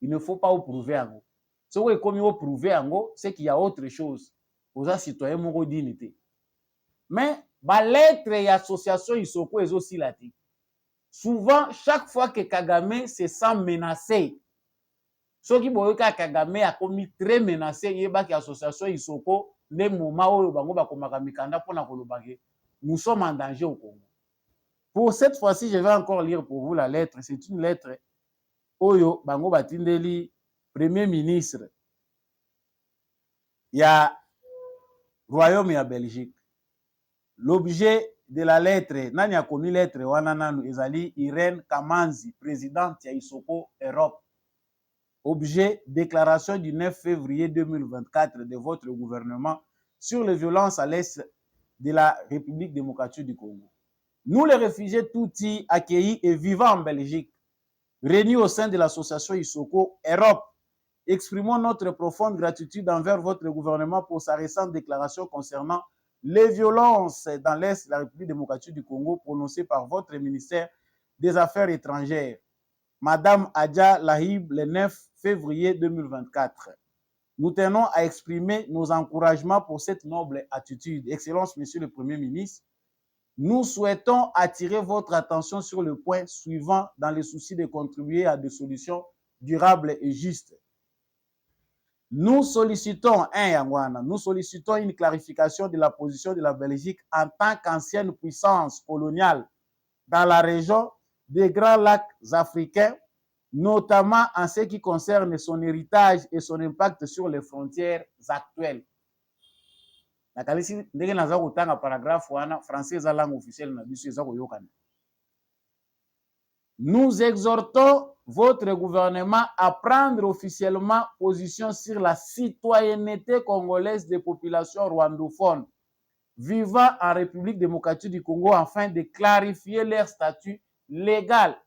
il ne faut pas prouver yango. Ce qui est comme prouver yango, c'est qu'il y a autre chose. Aux citoyens moko dignité. Mais ba lettre et association Isoko est aussi là. Souvent, chaque fois que Kagame se sent menacé, ceux qui voient que Kagame a commis très menacé, il y a une association Isoko, les moments où bango bakomaka mikanda pona kolobake, nous sommes en danger au Congo. Pour cette fois-ci, je vais encore lire pour vous la lettre. C'est une lettre Oyo bango batindeli premier ministre ya Royaume ya Belgique. L'objet de la lettre, nani a commis lettre wana nanu ezali Irène Kamanzi, présidente ya Isoko Europe. Objet, déclaration du 9 février 2024 de votre gouvernement sur les violences à l'est de la République démocratique du Congo. Nous, les réfugiés Tutsi accueillis et vivant en Belgique, réunis au sein de l'association Isoko Europe, exprimons notre profonde gratitude envers votre gouvernement pour sa récente déclaration concernant les violences dans l'Est de la République démocratique du Congo prononcées par votre ministère des Affaires étrangères, Madame Adja Lahib, le 9 février 2024. Nous tenons à exprimer nos encouragements pour cette noble attitude. Excellence, Monsieur le Premier ministre, nous souhaitons attirer votre attention sur le point suivant dans le souci de contribuer à des solutions durables et justes. Nous sollicitons une clarification de la position de la Belgique en tant qu'ancienne puissance coloniale dans la région des Grands Lacs africains, notamment en ce qui concerne son héritage et son impact sur les frontières actuelles. Nous exhortons votre gouvernement à prendre officiellement position sur la citoyenneté congolaise des populations rwandophones vivant en République démocratique du Congo afin de clarifier leur statut légal.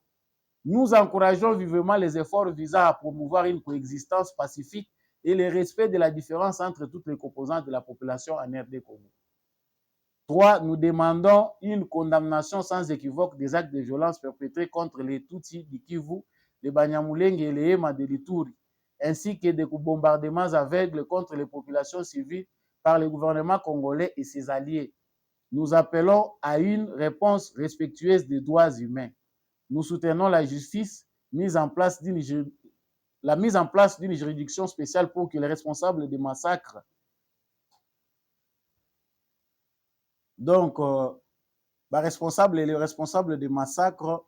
Nous encourageons vivement les efforts visant à promouvoir une coexistence pacifique et le respect de la différence entre toutes les composantes de la population en RD Congo. 3. Nous demandons une condamnation sans équivoque des actes de violence perpétrés contre les Tutsis du Kivu, les Banyamulenge et les Hema de l'Ituri, ainsi que des bombardements aveugles contre les populations civiles par le gouvernement congolais et ses alliés. Nous appelons à une réponse respectueuse des droits humains. Nous soutenons la justice, la mise en place d'une juridiction spéciale pour que les responsables des massacres, donc les responsables des massacres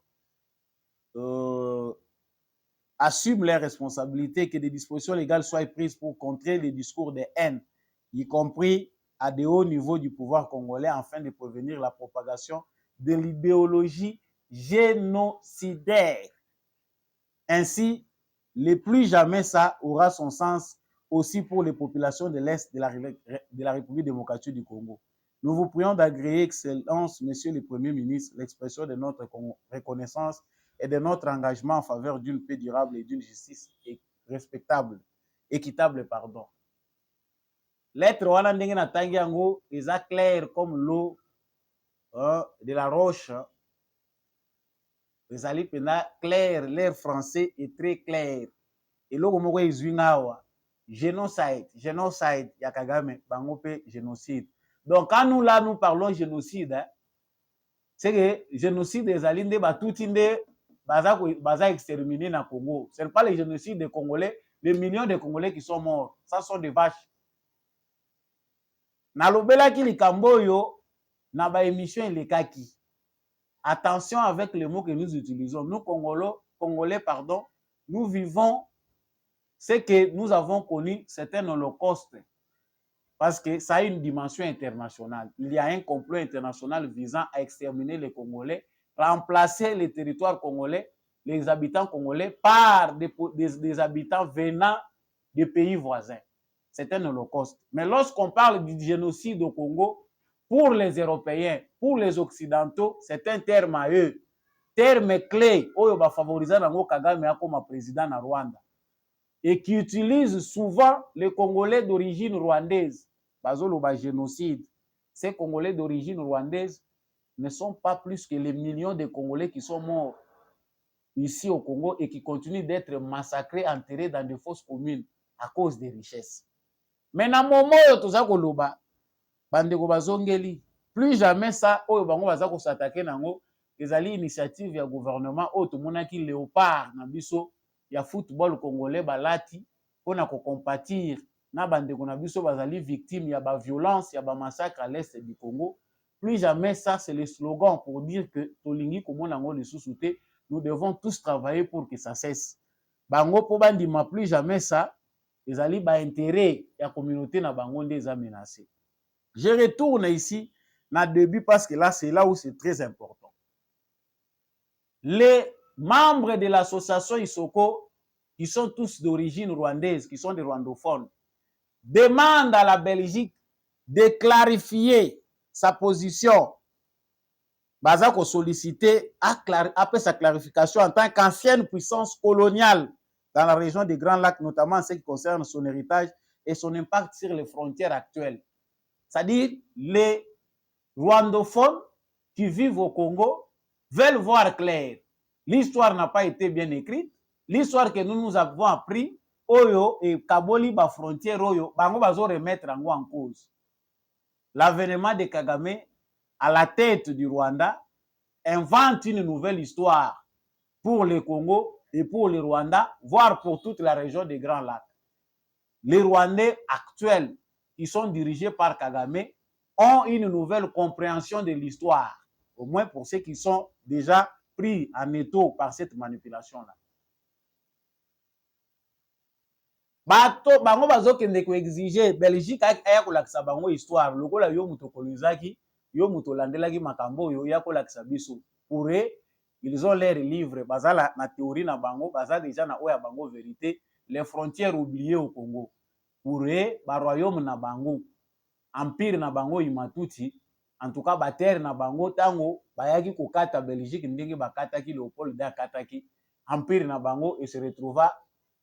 assument leurs responsabilités, que des dispositions légales soient prises pour contrer les discours de haine, y compris à de hauts niveaux du pouvoir congolais, afin de prévenir la propagation de l'idéologie génocidaire. Ainsi, le plus jamais ça aura son sens aussi pour les populations de l'Est de la République démocratique du Congo. Nous vous prions d'agréer, Excellence, Monsieur le Premier ministre, l'expression de notre reconnaissance et de notre engagement en faveur d'une paix durable et d'une justice équitable. Lettre wana ndenge na tangi yango eza clair comme l'eau de la roche. ezali pena clair, l'air français est très clair. Eloko moko ezwi ngawa génocide ya Kagame bango pe génocide. Donc quand nous là nous parlons génocide, c'est que génocide ezali nde batuti nde baza exterminé na Congo. Ce n'est pas le génocide des Congolais, les millions de Congolais qui sont morts, ça sont des vaches. Nalobelaki likambo yo na ba émission elekaki. Attention avec les mots que nous utilisons. Nous, Congolais, nous vivons ce que nous avons connu, c'est un holocauste. Parce que ça a une dimension internationale. Il y a un complot international visant à exterminer les Congolais, remplacer les territoires congolais, les habitants congolais, par des habitants venant des pays voisins. C'est un holocauste. Mais lorsqu'on parle du génocide au Congo, pour les Européens, pour les Occidentaux, c'est un terme à eux. Terme clé, oyo ba favoriser nango Kagame comme président na Rwanda. Et qui utilise souvent les Congolais d'origine rwandaise. Bazolo ba génocide. Ces Congolais d'origine rwandaise ne sont pas plus que les millions de Congolais qui sont morts ici au Congo et qui continuent d'être massacrés, enterrés dans des fosses communes à cause des richesses. Mais na moment yo toza koloba bandeko bazongeli plus jamais ça oyo bango baza ko s'attaquer nango ezali initiative ya gouvernement oyo tomonaki léopard na biso ya football congolais balati pona ko compatir na bandeko na biso bazali victime ya ba violence ya ba massacre à l'est du Congo. Plus jamais ça, c'est le slogan pour dire que tolingi komona ngo lisusu te, nous devons tous travailler pour que ça cesse. Bango po bandima plus jamais ça ezali ba intérêt ya communauté na bango nde eza menacé. Je retourne ici na début parce que là c'est là où c'est très important. Les membres de l'association Isoko, qui sont tous d'origine rwandaise, qui sont des rwandophones, demandent à la Belgique de clarifier sa position. Bazako solliciter après sa clarification en tant qu'ancienne puissance coloniale dans la région des Grands Lacs, notamment en ce qui concerne son héritage et son impact sur les frontières actuelles. C'est-à-dire les rwandophones qui vivent au Congo veulent voir clair. L'histoire n'a pas été bien écrite. L'histoire que nous avons appris, Oyo et Kaboli, ba frontière Oyo, bango bazo remettre en cause. L'avènement de Kagame à la tête du Rwanda invente une nouvelle histoire pour le Congo et pour le Rwanda, voire pour toute la région des Grands Lacs. Les Rwandais actuels, qui sont dirigés par Kagame, ont une nouvelle compréhension de l'histoire, au moins pour ceux qui sont déjà pris en étau par cette manipulation-là. Bato bango bazokende ko exiger Belgique aya kolakisa bango histoire lokola yo muto kolizaki yo muto landelaki makambo yo ya kolakisa biso. Pour eux, ils ont leurs livres bazala na théorie na bango baza déjà na oya bango vérité, les frontières oubliées au Congo. Pour eux, ba royaume na bango, empire na bango imatuti, en tout cas ba terre na bango tango bayaki kokata Belgique ndenge bakata ki Léopold da kataki empire na bango et se retrouva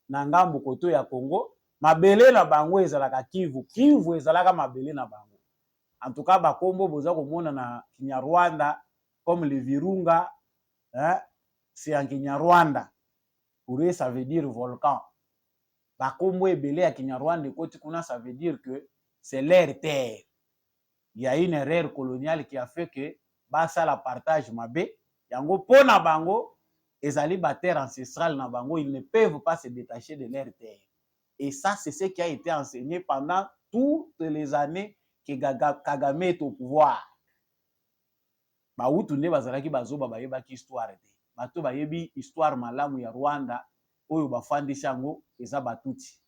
na ngambo koto ya Congo, mabele na bango ezalaka Kivu ezalaka mabele na bango. En tout cas bakombo boza komona na Kinyarwanda comme le Virunga, c'est en Kinyarwanda. Pour eux ça veut dire volcan. Bakombo ebele ya Kinyarwanda koti kuna ça veut dire que c'est leur terre. Il y a une erreur coloniale qui a fait que basa la partage mabe yango pona bango ezali ba terre ancestrale na bango, ils ne peuvent pas se détacher de leur terre. Et ça, c'est ce qui a été enseigné pendant toutes les années que Kagame est au pouvoir. Bautu nde bazalaki bazoba bayebaki histoire te. Bato bayebi histoire malamu ya Rwanda, oyo bafandisi yango eza batuti.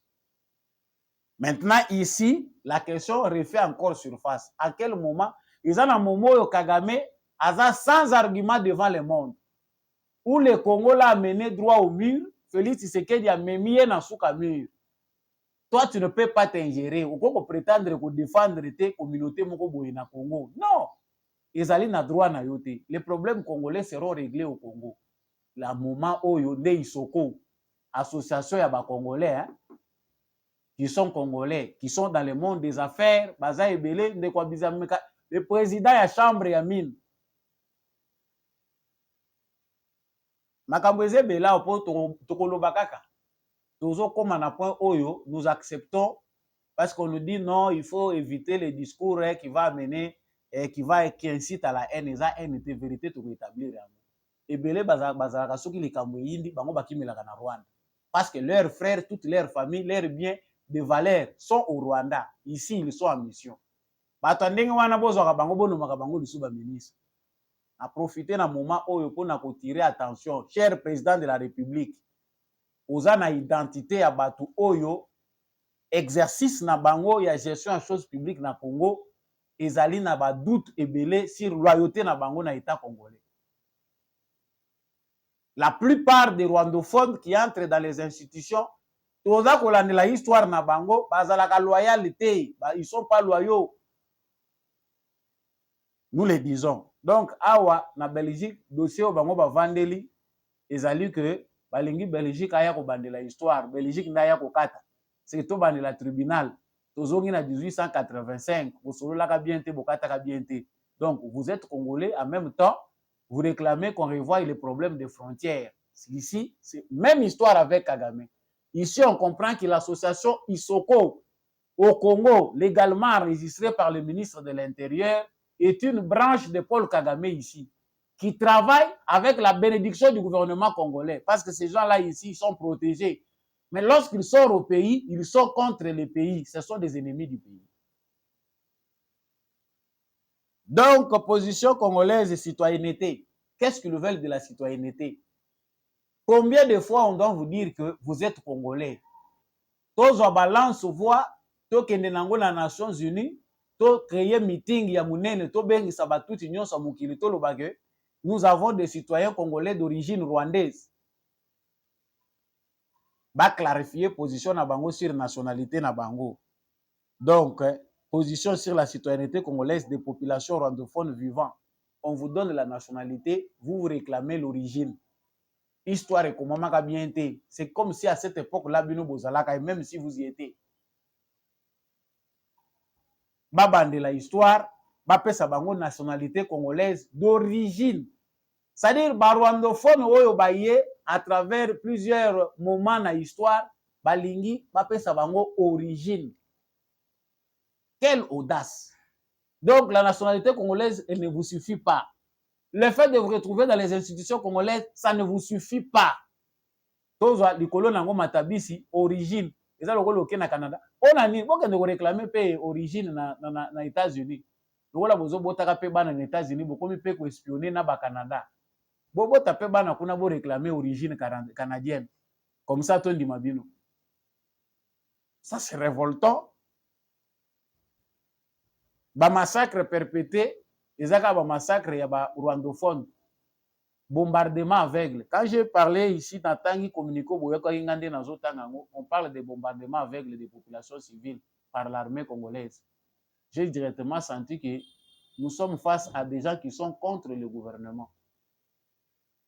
Maintenant, ici, la question refait encore surface. À quel moment, ils ont un moment où Kagame a sans argument devant le monde, où le Congo l'a amené droit au mur, Félix Tshisekedi a mis un souka mur. Toi, tu ne peux pas t'ingérer. Ou qu'on prétendre que défendre tes communautés na Congo. Non. Ils allaient na droit na yote. Les problèmes congolais seront réglés au Congo. La moment où Yonde Isoko, association ya ba Congolais, hein, qui sont congolais, qui sont dans le monde des affaires, Baza Ebele, le président de la chambre Yamine. Makambweze Bela, Tokolo Bakaka. Toujours comme un point Oyo, nous acceptons parce qu'on nous dit non, il faut éviter les discours qui va amener, qui incite à la haine. Ça, haine était vérité pour établir. Ebele Bazaka Soki les Kamboyindi, Bango Bakimela na Rwanda. Parce que leurs frères, toutes leurs familles, leurs biens de valeur sont au Rwanda. Ici, ils sont en mission. Batandenge wana bozwaka bango bonomaka bango lisusu ba ministre. A profiter na moment oyo pona ko tirer attention, cher président de la République. Oza na identité ya batu oyo exercice na bango ya gestion en choses publiques na Congo ezali na ba doute ebele sur loyauté na bango na état congolais. La plupart des rwandophones qui entrent dans les institutions, toza kolandela histoire na bango bazalaka loyauté, ils sont pas loyaux. Nous les disons. Donc awa na Belgique dossier o bango ba vandeli ezali que balingi Belgique aya ko bandela histoire, Belgique ndaya ko kata. C'est to bandela tribunal. Tozongi na 1885, bosolola ka bien te bokata ka bien te. Donc vous êtes congolais en même temps, vous réclamez qu'on revoie les problèmes des frontières. Ici, c'est même histoire avec Kagame. Ici, on comprend que l'association Isoko au Congo, légalement enregistrée par le ministre de l'Intérieur, est une branche de Paul Kagame ici, qui travaille avec la bénédiction du gouvernement congolais, parce que ces gens-là ici, ils sont protégés. Mais lorsqu'ils sortent au pays, ils sont contre le pays. Ce sont des ennemis du pays. Donc, position congolaise et citoyenneté. Qu'est-ce qu'ils veulent de la citoyenneté? Combien de fois on doit vous dire que vous êtes congolais? Tous en balance voix, tous qui sont dans les Nations Unies, tous créer meeting ya munene, tous bengi sabatuti nyonso mukili to lobage. Nous avons des citoyens congolais d'origine rwandaise. Ba clarifier position na bango sur nationalité na bango. Donc, position sur la citoyenneté congolaise des populations rwandophones vivant. On vous donne la nationalité, vous réclamez l'origine. Histoire et comment maka bien été. C'est comme si à cette époque-là, bino bozalaka, et même si vous y étiez. Babande la histoire, bapesa bango nationalité congolaise d'origine. C'est-à-dire, barwandophone oyo baye à travers plusieurs moments na histoire, balingi bapesa bango origine. Quelle audace! Donc, la nationalité congolaise, elle ne vous suffit pas. Le fait de vous retrouver dans les institutions congolaises, ça ne vous suffit pas. Tozo likolo nango matabisi origine. Eza lokolo oke na Canada. On ni boke de réclamer pe origine na États-Unis. Lokola bozo botaka pe bana na États-Unis, bokomi pe ko espionner na ba Canada. Bobo tape bana kuna bo réclamer origine canadienne. Comme ça tondi mabino. Ça c'est révoltant. Ba massacre perpétré, ezaka ba massacre ya ba rwandophone. Bombardement aveugle. Quand j'ai parlé ici dans Tangi Communico, on parle de bombardement aveugle des populations civiles par l'armée congolaise. J'ai directement senti que nous sommes face à des gens qui sont contre le gouvernement,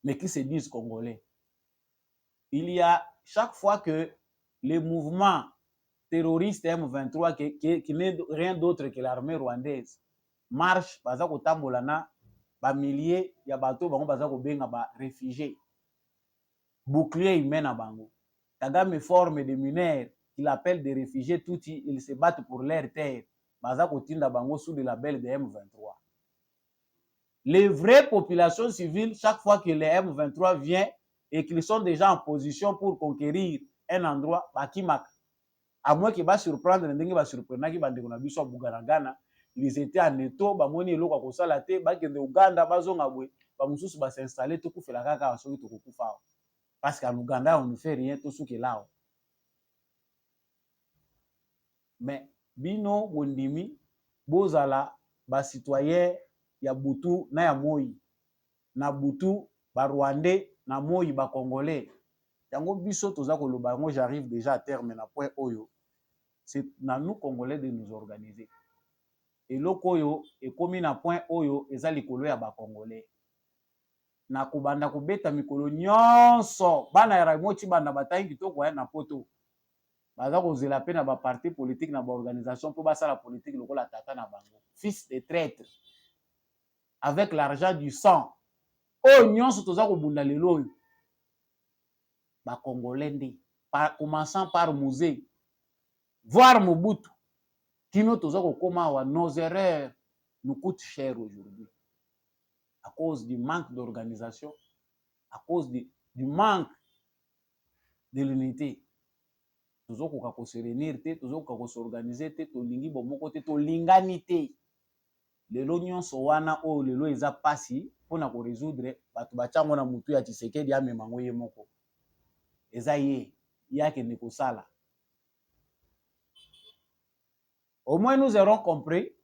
mais qui se disent congolais. Il y a chaque fois que les mouvements terroristes M23, qui n'est rien d'autre que l'armée rwandaise, marche, ba milliers ya bato bango baza ko benga ba réfugiés, bouclier humain na bango. Kagame forme des mineurs qu'il appelle des réfugiés, tout ils se battent pour leur terre, baza ko tinda bango sous le label de M23. Les vraies populations civiles, chaque fois que les M23 vient, et qu'ils sont déjà en position pour conquérir un endroit, bakimaka. À moins que va surprendre ndenge va surprendre ki bandeko na biso Bugaragana, ils étaient en Eto, bamoni eloko kosala te, bakende Uganda bazonga boye, ba mususu ba s'installer to kufela kaka soki to kufa. Parce qu'en Ouganda on ne fait rien tout ce qui est là. Mais bino bondimi bozala ba citoyen ya butu na ya moi na butu ba Rwandais na moi ba Congolais. Yango biso toza koloba yango, j'arrive déjà à terme na point oyo. C'est na nous Congolais de nous organiser. Et lokoyo ekomi na point oyo eza likolo ya ba Congolais. Na kubanda kubeta mikolo nyonso bana ya ramoti banda batangi kitoko ya na poto. Baza kozela pe na ba parti politique na ba organisation pour basala politique lokola tata na bango. Fils de traître. Avec l'argent du sang. Oyo nyonso toza kobunda lelo. Ba Congolais ndi. Commençant par Musée. Voir Mobutu. Kino toza kokoma wa nos erreurs nous coûtent cher aujourd'hui. À cause du manque d'organisation, à cause du manque de l'unité. Toza koka ko se réunir te, toza koka ko s'organiser te, to lingi bomoko te, to lingani te. Lelo nyonso wana o lelo eza pasi pona ko résoudre batu bachango na mutu ya Tshisekedi ya memango ye moko. Eza ye yake ne kosala. Au moins, nous aurons compris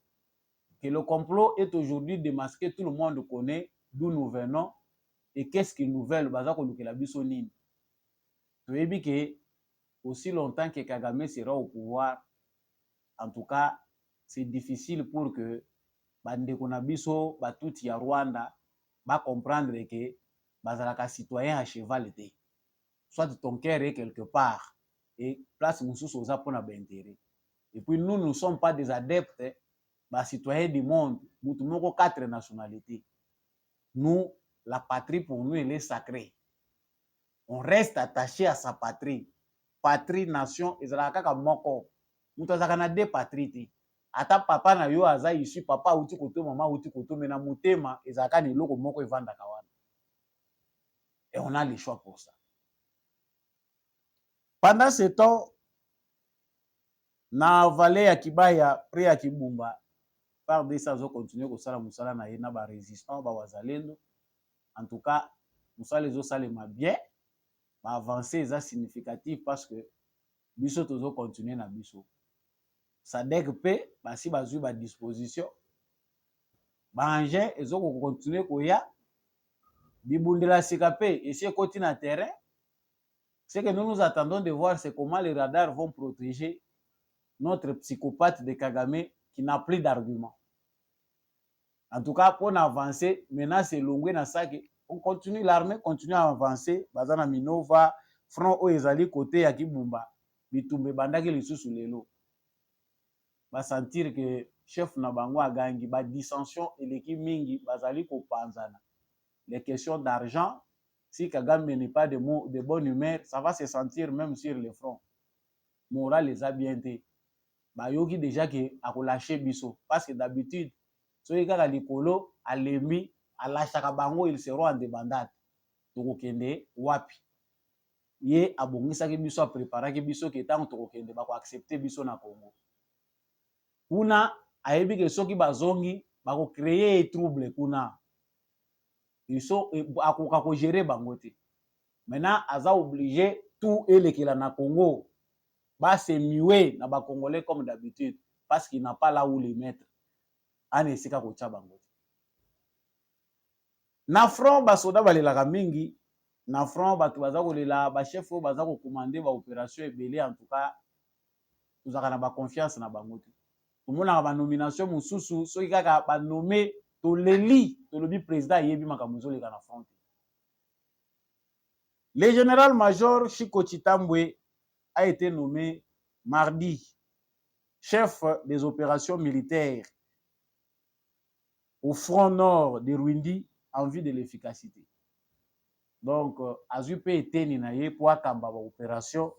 que le complot est aujourd'hui démasqué. Tout le monde connaît d'où nous venons et qu'est-ce qu'ils nous veulent. Tu dis que aussi longtemps que Kagame sera au pouvoir, en tout cas, c'est difficile pour que Bandeko Nabiso, Batuti ya Rwanda, va comprendre que Bazalaka citoyen à cheval était. Soit ton cœur est quelque part et place Moussous aux Japon à intérêt. Et puis nous ne sommes pas des adeptes, citoyens du monde. Nous avons 4 nationalités. Nous, la patrie pour nous, elle est sacrée. On reste attaché à sa patrie. Patrie, nation, et ça kaka moko. Nous avons 2 patries. Ata papa na yo aza ici, papa uti koto, maman uti koto, mais na mutema, et ça kani loko moko evanda kawana. Et on a le choix pour ça. Pendant ce temps, na vallée ya Kibaya, près ya Kibumba, par des ça, continuer ko sala musala na yena ba résistant ba wazalendo. En tout cas, musala les salema bien, ba avancer eza significatif parce que biso tozo continuer na biso. Ça dégpe ba si bazui ba disposition. Ba engin ezo ko continuer ko ya bibundela sikape et si côté na terrain. Ce que nous attendons de voir, c'est comment les radars vont protéger notre psychopathe de Kagame qui n'a plus d'arguments. En tout cas, pour avancer, maintenant c'est Longwe na Sake. On continue, l'armée continue à avancer. Bazana Minova, front au Ezali côté ya Kibumba, Bitumbe Bandaki lisusu lelo. Va sentir que chef Nabango a gagné, ba dissension et l'équipe Mingi, Bazali ko panzana. Les questions d'argent, si Kagame n'est pas de bonne humeur, ça va se sentir même sur le front. Moral les a bien été. Bayoki déjà que a relâché biso parce que d'habitude soki kaka likolo alembi alashaka bango ils seront en débandade tokokende wapi ye abongisaki biso apreparaki biso ke ntango tokokende bako accepter biso na Congo kuna ayebi ke soki bazongi bako créer trouble kuna iso akoka ko gérer bango te maintenant aza obligé tout elekela na Congo. Bah, c'est muet na ba Congolais comme d'habitude parce qu'il n'a pas là où les mettre. Ane sika ko tchabango. Na front ba soda balelaka mingi, na front ba tubaza ko lela ba chef baza ko commander ba opération ebele en tout cas nous avons ba confiance na bango. Tout le monde a ba nomination mususu soki kaka ba nommé to leli to lobi président yebi makamuzo le kana front. Le général-major Chiko Chitambwe a été nommé mardi chef des opérations militaires au front nord de Rwindi en vue de l'efficacité. Donc, Azupe était ninaye pour akamba ba opération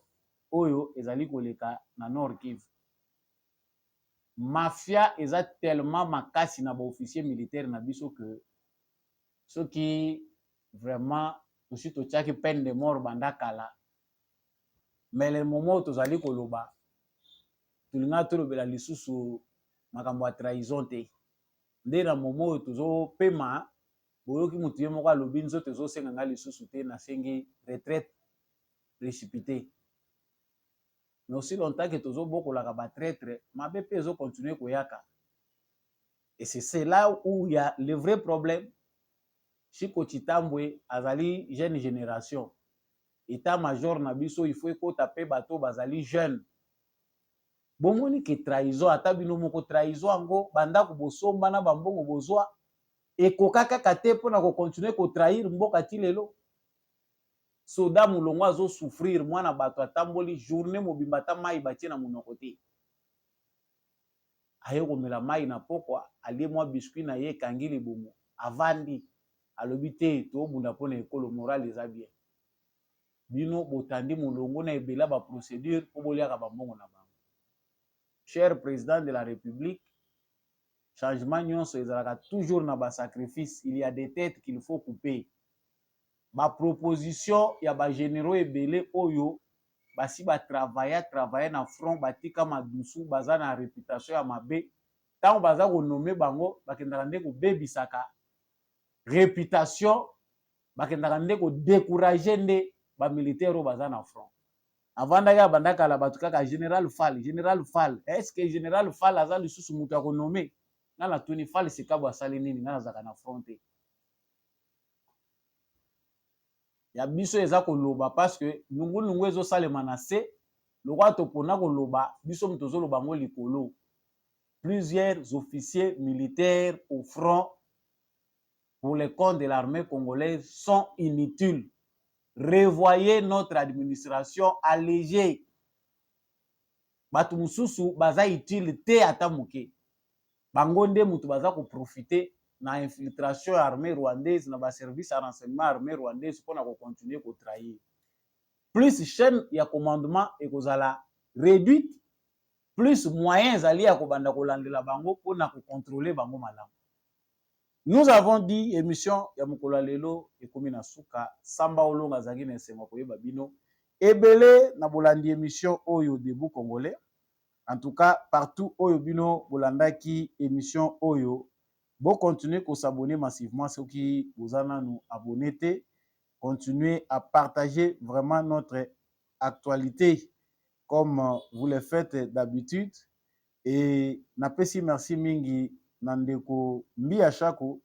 oyo ezali koleka na Nord Kivu. Mafia eza tellement makasi na ba officier militaire na biso que ceux qui vraiment tosi totiaki peine de mort banda kala mais le moment tozali koloba tolinga tolobela lisusu makambo ya trahison te nde na moment oyo tozopema boyoki motu ye moko alobi nzoto ezosenga nga lisusu te nasengi retraite précipité mais aussi longtemps que tozobokolaka batraître mabe mpe ezocontinue koyaka et c'est là où il y a le vrai problème. Chiko Chitambwe azali jeune génération état major na biso il faut ekota pe bato bazali jeune bomoni ke trahison ata bino moko trahison yango bandako bosomba na bambongo bozwa ekoka kaka te mpona kocontinue kotrahir mboka ti lelo soda mulongo azosouffrir mwana bato atamboli journée mobimba ata mai batie na monoko te aye komela mai na pokwa alie mwa biscuit na ye ekangi libumu avandi alobi te tobunda mpona ekolo moral eza bien bino botandi molongo na ebela baprocédure mpo boliaka bambongo na bango. Cher président de la République, changement nyonso ezalaka toujours na basacrifice, il y a des têtes qu'il faut couper. Baproposition ya bagénéraux ebele oyo basi travailler na front batika madusu baza na réputation ya mabe ntango baza konome bango bakendaka nde kobebisaka réputation bakendaka nde kodécourage nde bamilitaire oyo baza na front avandaki abandaka la bato kaka général Fall est-ce que général Fall aza lisusu moto ya konome nga na tuni Fall sikabo asali nini nga nazaka na front te ya biso eza koloba parce que nungu ezosalema na se lokwa topona koloba biso moto tozoloba ngo likolo plusieurs officiers militaires au front pour le compte de l'armée congolaise sont inutiles. Revoyez notre administration allégée. Batu mususu baza utile te ata moke. Bango nde mutu baza ko profiter na infiltration armée rwandaise na ba service à renseignement armée rwandaise pour na ko continuer ko trahir. Plus chaîne ya commandement ekozala réduite, plus moyens ali ya ko banda ko landela bango pour na ko contrôler bango malamu. Nous avons dit émission ya mokolo lelo ekomi na suka samba olonga zangi na esengo koyeba bino ebele na bolandi émission oyo debout congolais. En tout cas partout oyo bino bolandaki émission oyo bon continuer ko s'abonner massivement ceux qui vous en nous abonner te continuer à partager vraiment notre actualité comme vous le faites d'habitude et napesi merci mingi Nandeko Mbia Chako,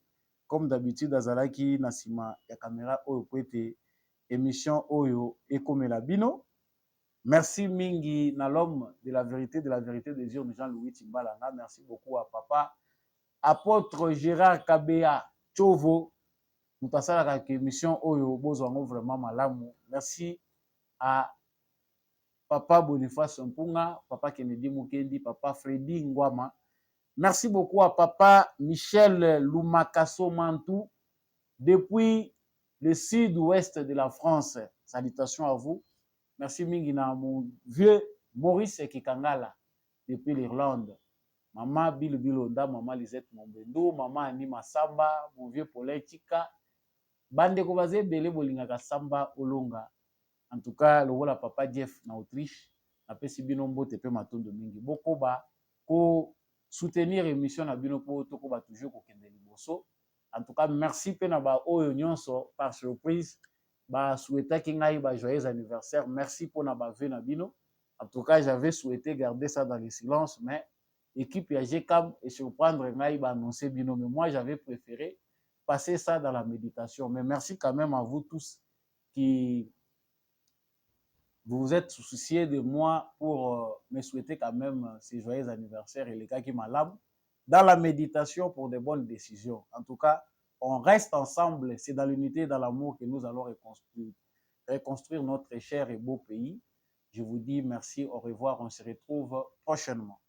comme d'habitude, azalaki na sima ya caméra oyo kwete émission oyo ekomela bino. Merci mingi na l'homme de la vérité des yeux, Jean-Louis Timbalanga. Merci beaucoup à papa apôtre Gérard Kabea Chovo. Nous passons à la émission oyo bozwango vraiment malamu. Merci à papa Boniface Mpunga, papa Kennedy Mukendi, papa Freddy Ngwama. Merci beaucoup à papa Michel Lumakaso Mantou depuis le sud-ouest de la France. Salutations à vous. Merci Mingina, mon vieux Maurice Kikangala depuis l'Irlande. Maman Bill Bilonda, maman Lisette Mombendo, maman Anima Samba, mon vieux Paulin Chika. Bande Kovaze Bele Bolingaka Samba Olonga. En tout cas, le voilà papa Jeff na Autriche. Apesi binombo tepe matondo mingi. Bokoba ko soutenir émission na bino po toko ba toujours ko kende liboso. En tout cas, merci pe na ba oyo nyonso par surprise ba souhaita ki ngai ba joyeux anniversaire. Merci pour na ba vue na bino. En tout cas, j'avais souhaité garder ça dans le silence mais équipe ya GCAM et surprendre ngai ba annoncer bino mais moi j'avais préféré passer ça dans la méditation. Mais merci quand même à vous tous qui vous vous êtes souciés de moi pour me souhaiter quand même ces joyeux anniversaires et les gars qui m'aiment dans la méditation pour de bonnes décisions. En tout cas, on reste ensemble. C'est dans l'unité et dans l'amour que nous allons reconstruire notre cher et beau pays. Je vous dis merci, au revoir. On se retrouve prochainement.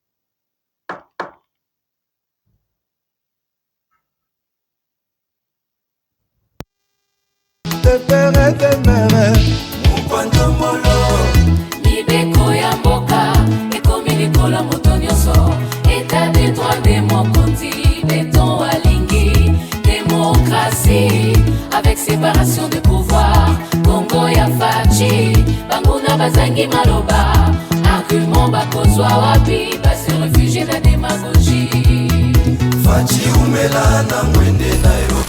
Libeko ya mboka ekomi likola moto nyonso état de droit de mokonzi beton alingi démocratie avec séparation de pouvoir. Congo ya fachi, banguna bazangi maloba. Argument bakozwa wapi, basi réfugié na démagogie. Fachi umela na mwende na yo.